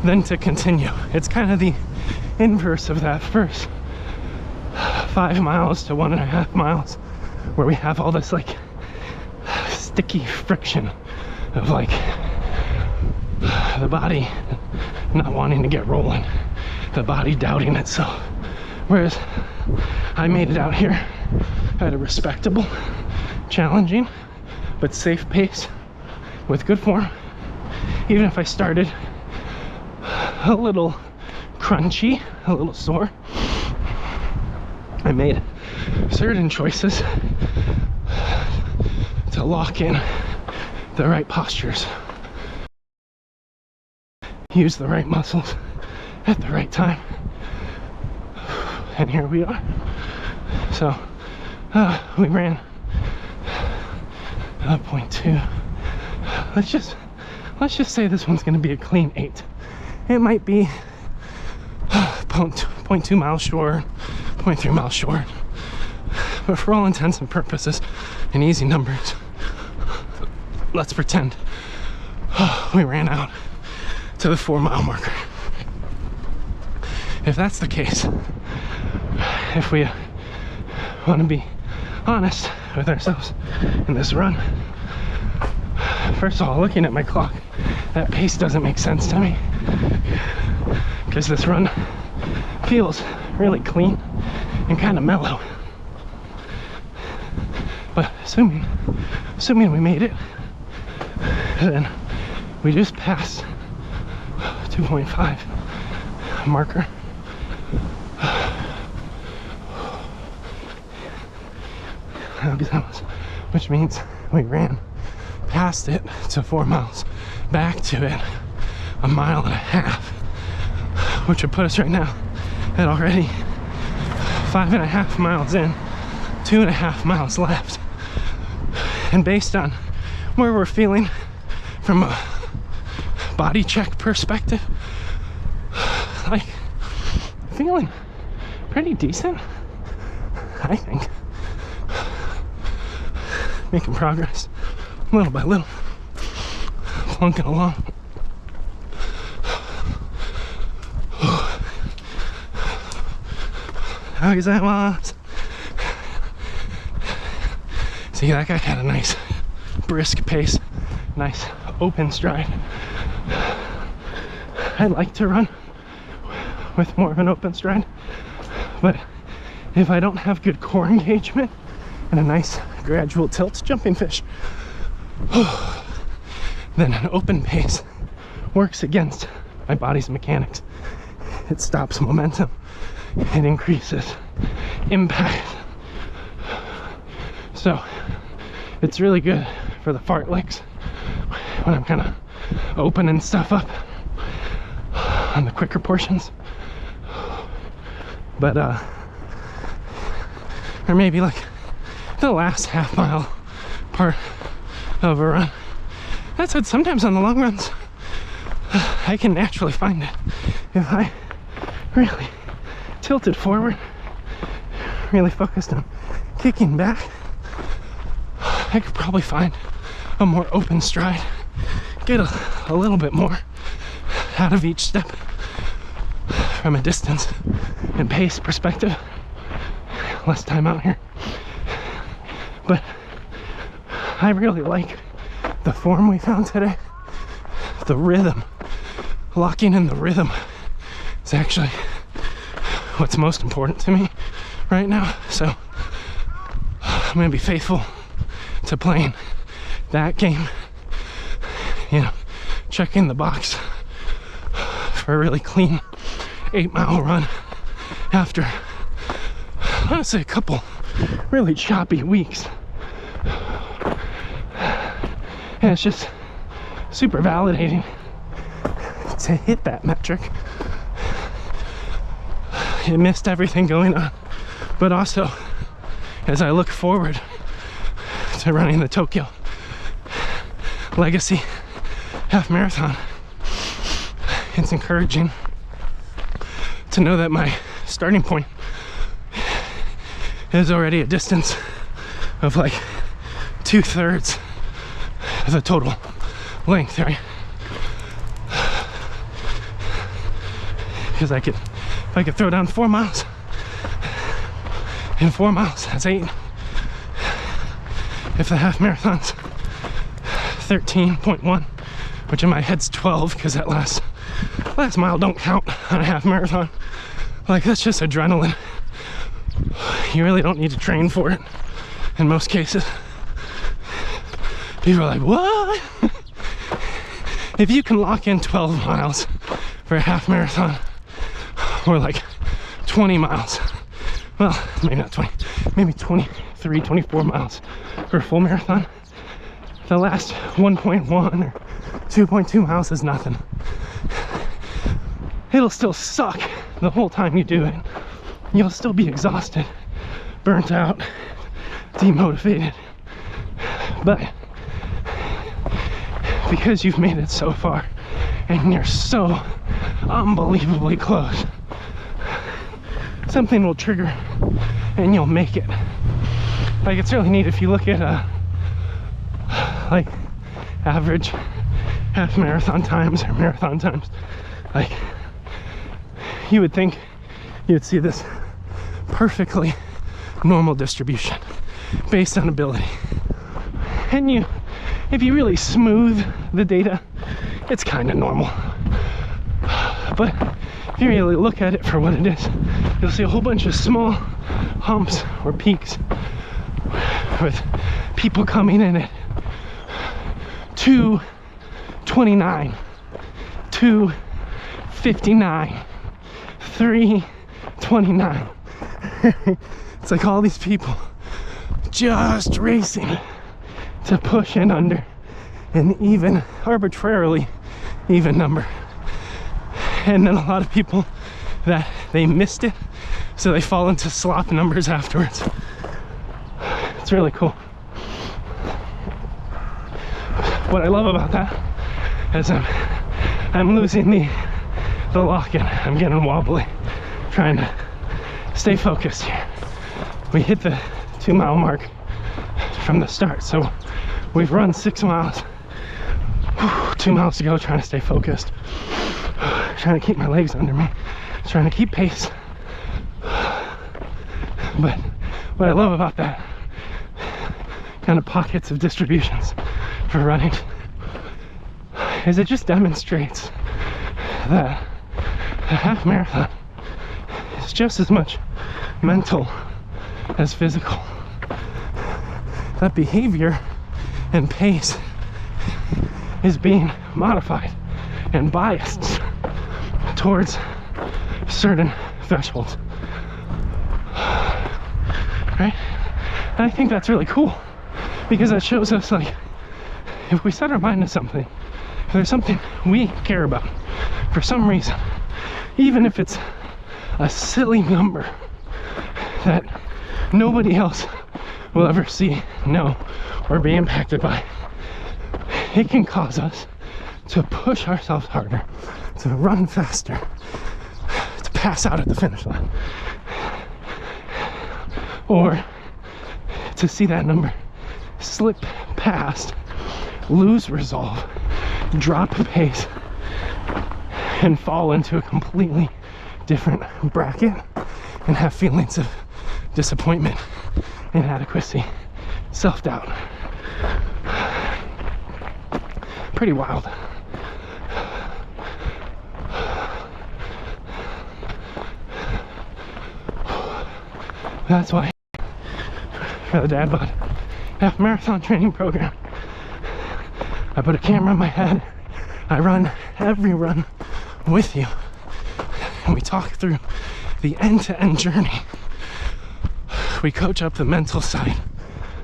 S2: than to continue. It's kind of the inverse of that first 5 miles to 1.5 miles where we have all this like sticky friction of like the body not wanting to get rolling, the body doubting itself. Whereas I made it out here at a respectable, challenging, but safe pace with good form. Even if I started a little crunchy, a little sore, I made certain choices to lock in the right postures, use the right muscles at the right time, and here we are. So we ran 0.2. Let's just say this one's going to be a clean 8. It might be 0.2 miles short, 0.3 miles short, but for all intents and purposes and easy numbers, let's pretend we ran out to the 4-mile marker. If that's the case, if we want to be honest with ourselves in this run, first of all, looking at my clock, that pace doesn't make sense to me, because this run feels really clean and kind of mellow. But assuming we made it, then we just passed 2.5 marker. Which means we ran past it to 4 miles, back to it 1.5 miles, which would put us right now at already 5.5 miles in, 2.5 miles left. And based on where we're feeling from a body check perspective, like, feeling pretty decent, I think. Making progress little by little. clunking along. How is that, was? See, that guy had a nice brisk pace, nice open stride. I like to run with more of an open stride, but if I don't have good core engagement and a nice gradual tilt, jumping fish, then an open pace works against my body's mechanics. It stops momentum, it increases impact. So it's really good for the fartleks when I'm kind of opening stuff up on the quicker portions. But or maybe like the last half mile part of a run. That's it. Sometimes on the long runs I can naturally find it if I really tilted forward, really focused on kicking back. I could probably find a more open stride, get a little bit more out of each step from a distance and pace perspective. Less time out here, but I really like the form we found today. The rhythm, locking in the rhythm is actually what's most important to me right now. So I'm gonna be faithful to playing that game, you know, checking the box for a really clean 8-mile run after honestly a couple really choppy weeks. And it's just super validating to hit that metric. It missed everything going on, but also as I look forward to running the Tokyo Legacy half marathon, it's encouraging to know that my starting point is already a distance of like 2/3 of the total length, right? Because if I could throw down 4 miles, in 4 miles, that's 8. If the half marathon's 13.1, which in my head's 12, because that last mile don't count on a half marathon. Like, that's just adrenaline. You really don't need to train for it in most cases. People are like, what? If you can lock in 12 miles for a half marathon, or like 20 miles, well, maybe not 20, maybe 23, 24 miles for a full marathon, the last 1.1 or 2.2 miles is nothing. It'll still suck the whole time you do it. You'll still be exhausted, burnt out, demotivated, but because you've made it so far and you're so unbelievably close, something will trigger and you'll make it. Like, it's really neat if you look at like average half marathon times or marathon times. Like, you would think you would see this perfectly normal distribution based on ability, and if you really smooth the data, it's kind of normal. But if you really look at it for what it is, you'll see a whole bunch of small humps or peaks with people coming in at 2:29, 2:59, 3:29. It's like all these people just racing to push in under an even, arbitrarily even number. And then a lot of people that they missed it, so they fall into slop numbers afterwards. It's really cool. What I love about that is I'm losing the lock-in. I'm getting wobbly, trying to stay focused here. We hit the 2-mile mark from the start, so we've run 6 miles. 2 miles to go, trying to stay focused, trying to keep my legs under me, trying to keep pace. But what I love about that kind of pockets of distributions for running is it just demonstrates that a half marathon is just as much mental as physical. That behavior and pace is being modified and biased towards certain thresholds, right? And I think that's really cool, because that shows us, like, if we set our mind to something, if there's something we care about for some reason, even if it's a silly number that nobody else will ever see, know, or be impacted by, it can cause us to push ourselves harder, to run faster, to pass out at the finish line, or to see that number slip past, lose resolve, drop pace, and fall into a completely different bracket and have feelings of disappointment, inadequacy, self-doubt. Pretty wild. That's why for the DadBod half marathon training program, I put a camera in my head, I run every run with you, and we talk through the end-to-end journey. We coach up the mental side,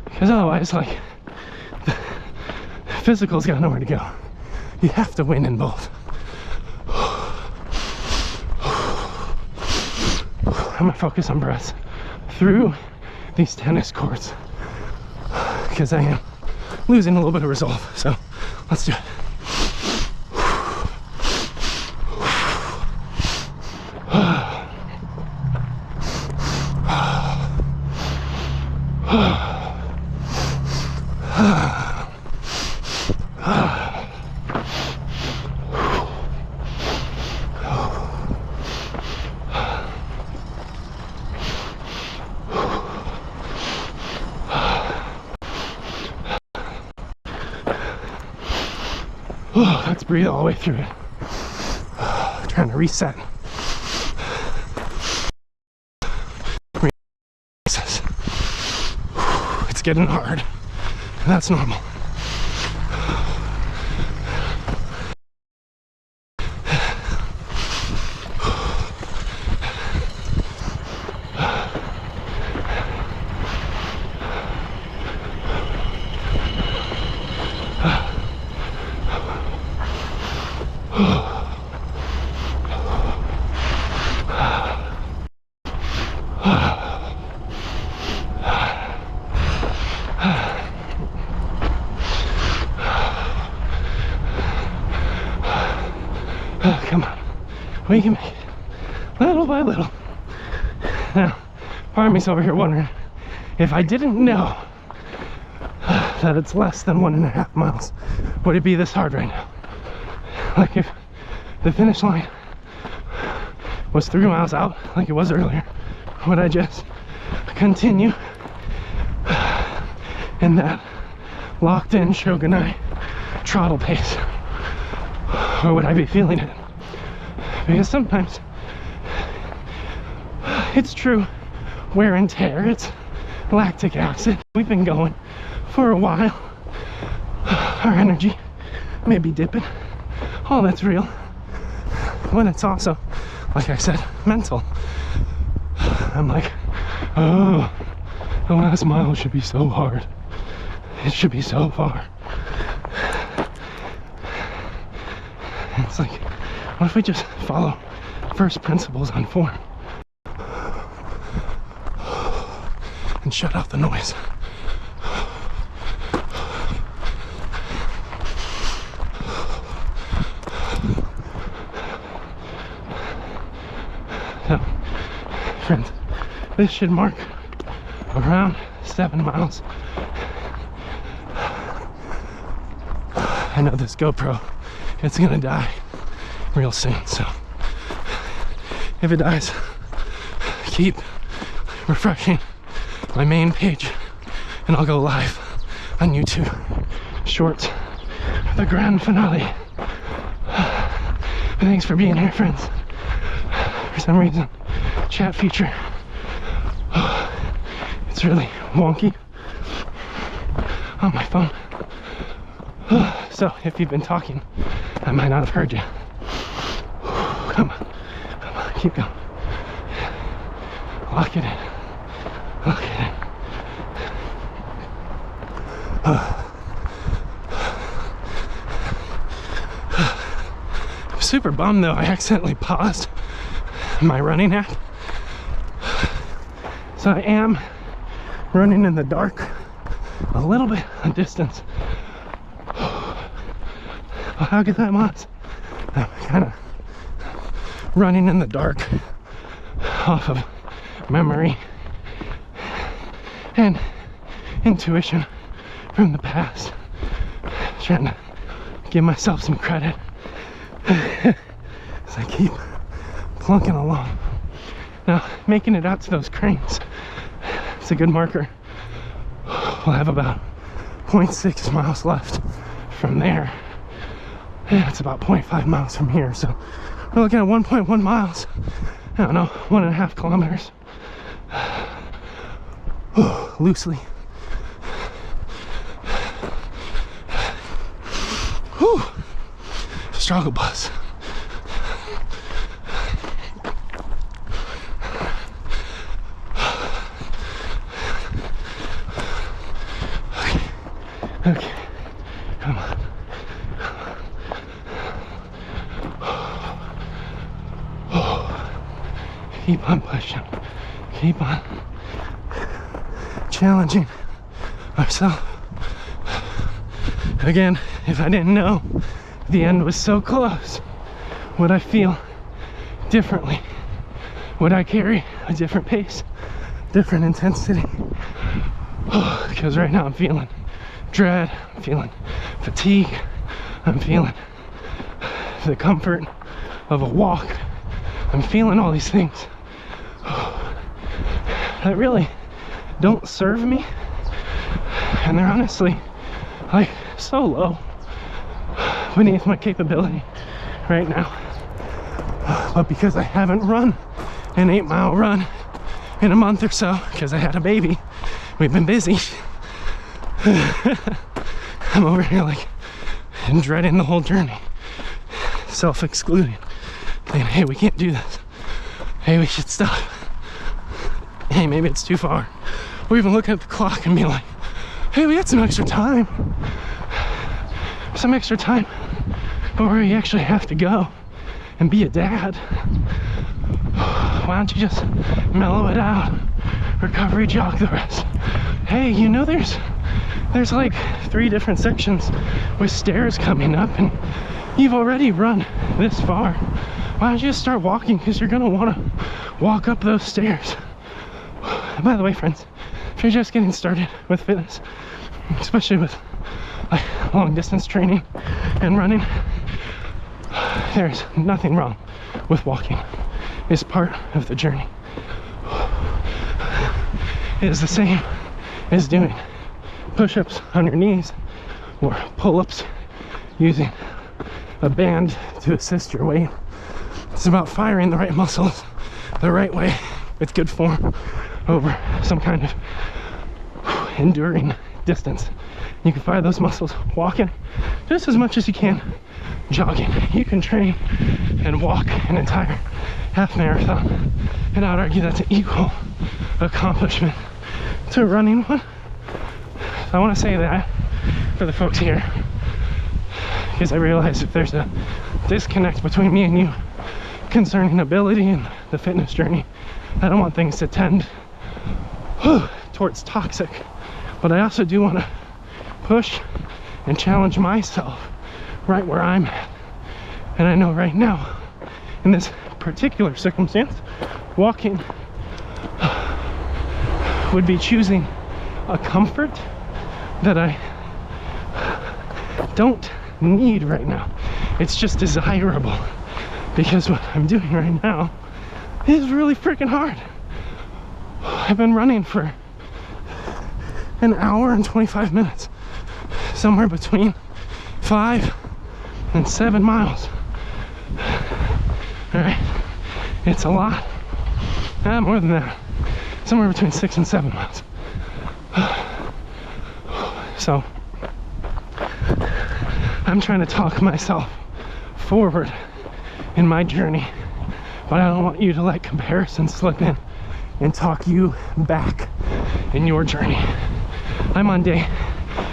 S2: because otherwise, like, the physical's got nowhere to go. You have to win in both. I'm gonna focus on breaths through these tennis courts, because I am losing a little bit of resolve. So let's do it. Let's breathe all the way through it. Trying to reset. It's getting hard. That's normal. Come on, we can make it little by little. Now, part of me's over here wondering, if I didn't know that it's less than 1.5 miles, would it be this hard right now? Like, if the finish line was 3 miles out, like it was earlier, would I just continue in that locked in Shogunai trottle pace? Or would I be feeling it? Because sometimes it's true wear and tear, it's lactic acid. We've been going for a while. Our energy may be dipping. All that's real. When it's also, like I said, mental. I'm like, oh, the last mile should be so hard. It should be so far. It's like, what if we just follow first principles on form and shut out the noise? So, friends, this should mark around 7 miles. I know this GoPro, it's gonna die real soon, so if it dies, keep refreshing my main page and I'll go live on YouTube Shorts for the grand finale. Thanks for being here, friends. For some reason, chat feature, it's really wonky on my phone. So if you've been talking, I might not have heard you. Come on, keep going. Lock it in. Lock it in. I'm super bummed though, I accidentally paused my running app. So I am running in the dark a little bit of distance. How good that was. I'm kind of running in the dark off of memory and intuition from the past. Trying to give myself some credit as I keep plunking along. Now, making it out to those cranes, it's a good marker. We'll have about 0.6 miles left from there. Yeah, it's about 0.5 miles from here, so we're looking at 1.1 miles. I don't know, 1.5 kilometers. Loosely. Whew. Struggle bus. Okay, come on. Keep on pushing. Keep on challenging ourselves. Again, if I didn't know the end was so close, would I feel differently? Would I carry a different pace, different intensity? Because right now I'm feeling dread, I'm feeling fatigue, I'm feeling the comfort of a walk. I'm feeling all these things that really don't serve me, and they're honestly like so low beneath my capability right now. But because I haven't run an 8-mile run in a month or so, because I had a baby, we've been busy. I'm over here like dreading the whole journey, self-excluding, saying, hey, we can't do this. Hey, we should stop. Hey, maybe it's too far. Or even look at the clock and be like, hey, we got some extra time. Some extra time before you actually have to go and be a dad. Why don't you just mellow it out? Recovery jog the rest. Hey, you know there's like 3 different sections with stairs coming up, and you've already run this far. Why don't you just start walking? Because you're gonna want to walk up those stairs. By the way, friends, if you're just getting started with fitness, especially with like long distance training and running, there's nothing wrong with walking. It's part of the journey. It is the same as doing push-ups on your knees or pull-ups using a band to assist your weight. It's about firing the right muscles the right way with good form over some kind of enduring distance. You can fire those muscles walking just as much as you can jogging. You can train and walk an entire half marathon, and I would argue that's an equal accomplishment to running one. So I want to say that for the folks here, because I realize if there's a disconnect between me and you concerning ability and the fitness journey, I don't want things to tend towards toxic, but I also do want to push and challenge myself right where I'm at. And I know right now, in this particular circumstance, walking would be choosing a comfort that I don't need right now. It's just desirable because what I'm doing right now is really freaking hard. I've been running for an hour and 25 minutes, somewhere between 5 and 7 miles. All right, it's a lot. More than that, somewhere between 6 and 7 miles. So I'm trying to talk myself forward in my journey, but I don't want you to let comparison slip in and talk you back in your journey. I'm on day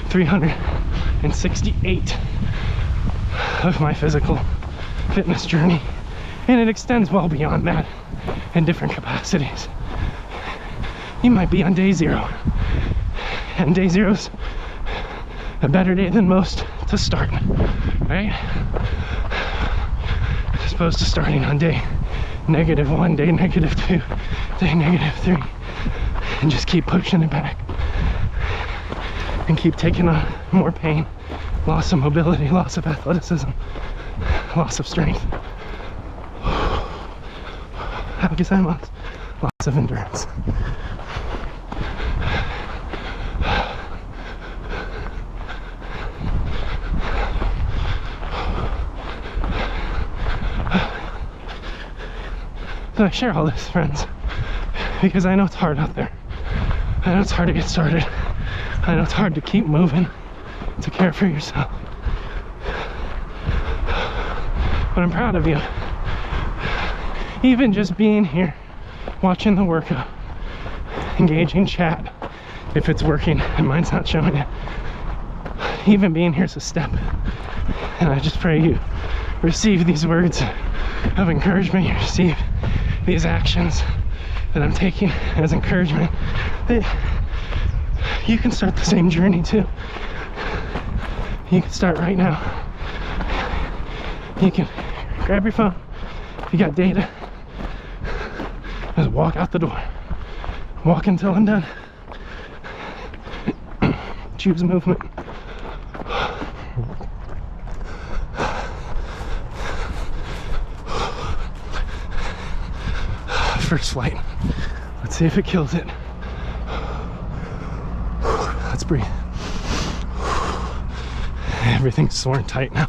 S2: 368 of my physical fitness journey, and it extends well beyond that in different capacities. You might be on day 0, and day 0's a better day than most to start, right? As opposed to starting on day -1, day -2, day -3, and just keep pushing it back and keep taking on more pain, loss of mobility, loss of athleticism, loss of strength, loss of endurance. So I share all this, friends, because I know it's hard out there. I know it's hard to get started. I know it's hard to keep moving, to care for yourself. But I'm proud of you. Even just being here, watching the workout, engaging chat, if it's working and mine's not showing it. Even being here is a step. And I just pray you receive these words of encouragement, you receive these actions that I'm taking as encouragement, that you can start the same journey too. You can start right now. You can grab your phone, if you got data, just walk out the door. Walk until I'm done. Choose movement. First flight. Let's see if it kills it. Let's breathe. Everything's sore and tight now.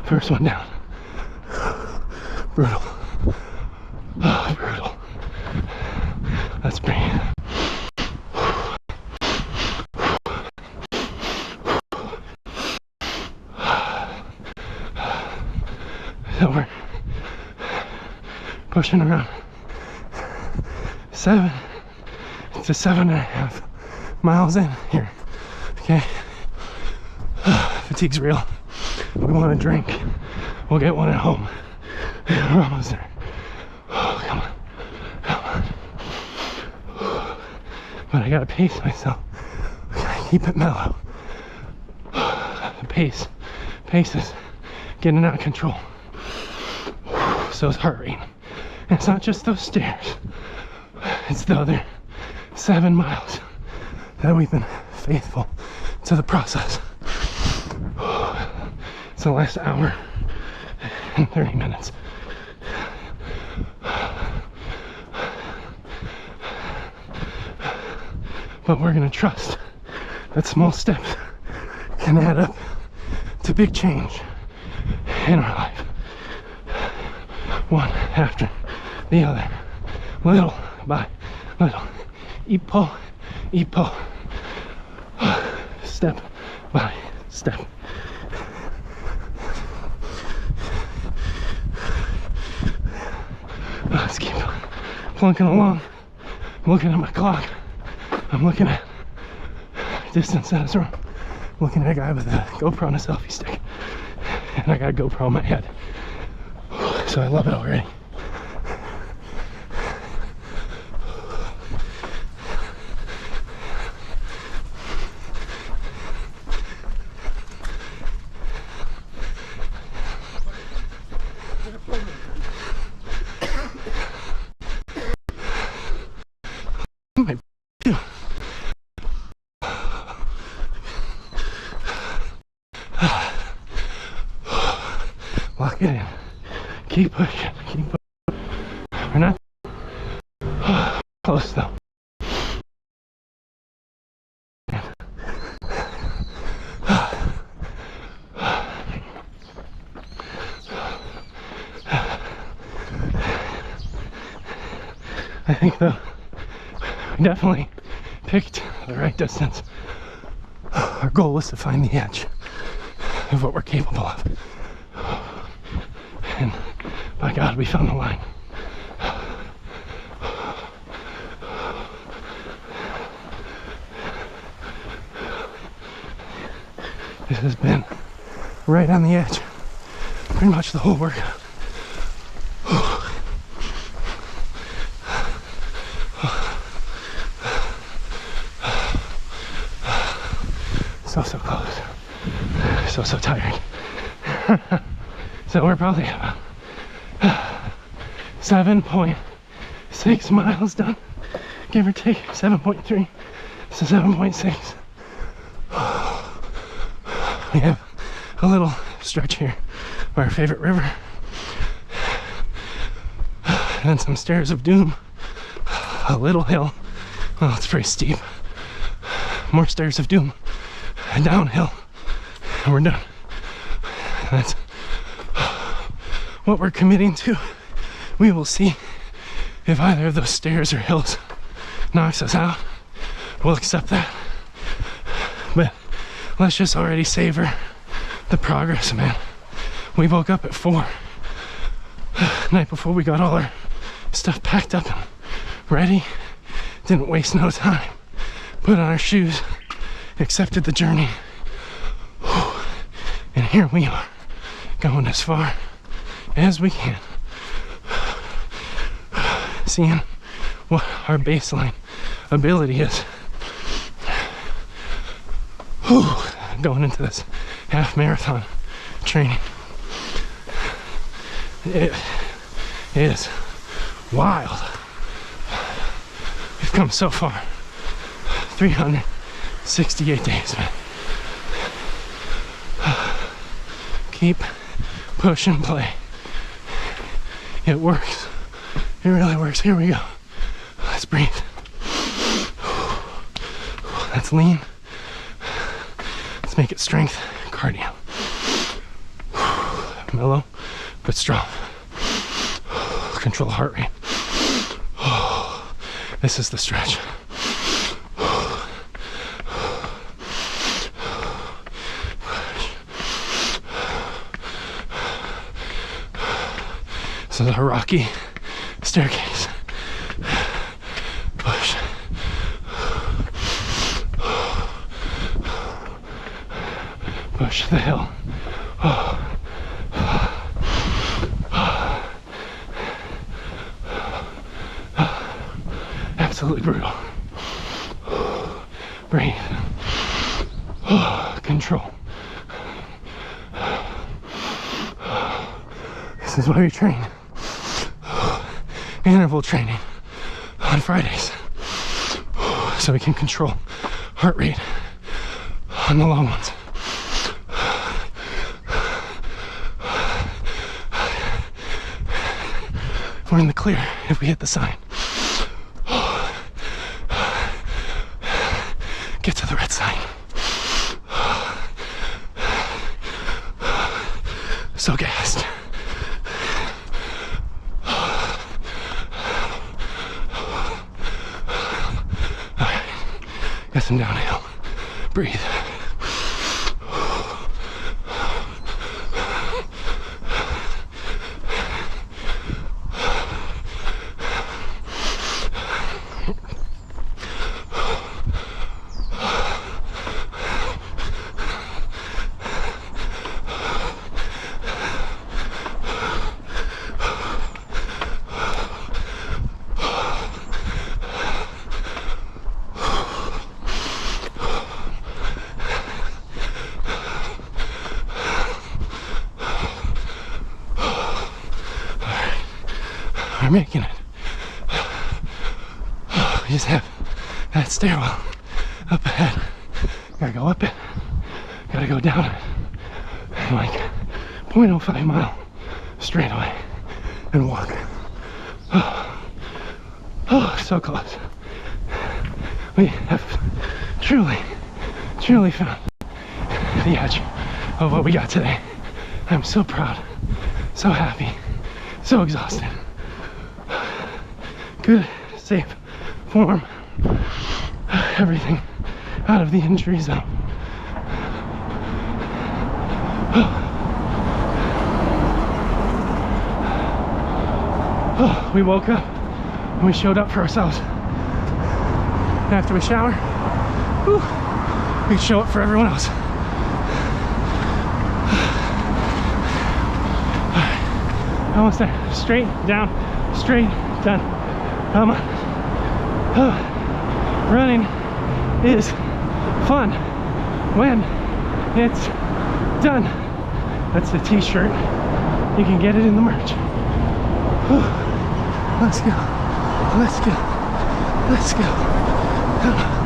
S2: First one down. Brutal. Oh, brutal. Let's breathe. So we're pushing around 7 to 7.5 miles in here. Okay. Fatigue's real. We want a drink. We'll get one at home. We're almost there. Oh, come on. Come on. But I gotta pace myself. I gotta keep it mellow. The pace is getting out of control. So is heart rate. And it's not just those stairs. It's the other 7 miles that we've been faithful to the process. It's the last hour and 30 minutes. But we're gonna trust that small steps can add up to big change in our life. One after the other, little by little, ipo, step by step. Let's keep plunking along. I'm looking at my clock. I'm looking at distance that is wrong. I'm looking at a guy with a GoPro and a selfie stick. And I got a GoPro on my head. So I love it already. Lock it in. Keep pushing. Keep pushing. We're not close though. I think though, we definitely picked the right distance. Our goal was to find the edge of what we're capable of. And by God, we found the line. This has been right on the edge pretty much the whole workout. So close. So tired. So we're probably about 7.6 miles done, give or take. 7.3 to 7.6. We have a little stretch here by our favorite river, and then some stairs of doom, a little hill. Well, it's pretty steep. More stairs of doom, and downhill, and we're done. That's what we're committing to. We will see if either of those stairs or hills knocks us out. We'll accept that. But let's just already savor the progress, man. We woke up at 4 night before we got all our stuff packed up and ready. Didn't waste no time. Put on our shoes, accepted the journey, and here we are, going as far as we can, seeing what our baseline ability is. Going into this half marathon training, it is wild. We've come so far. 368 days, man. Keep push and play. It works. It really works. Here we go. Let's breathe. Let's lean. Let's make it strength cardio. Mellow but strong. Control heart rate. This is the stretch. This is a rocky staircase. Push. Push the hill. Absolutely brutal. Breathe. Control. This is why we train. Interval training on Fridays, so we can control heart rate on the long ones. We're in the clear if we hit the sign. Get to the red sign. So gassed. Got some downhill. Breathe. We're making it. We just have that stairwell up ahead. Gotta go up it, gotta go down it. And like 0.05 mile straight away and walk. Oh, so close. We have truly found the edge of what we got today. I'm so proud, so happy, so exhausted. Good, safe form. Everything out of the injury zone. We woke up and we showed up for ourselves. And after we shower, we show up for everyone else. Almost there. Straight down, straight done. Come on. Running is fun when it's done. That's the t-shirt. You can get it in the merch. Let's go. Let's go. Let's go. Come on.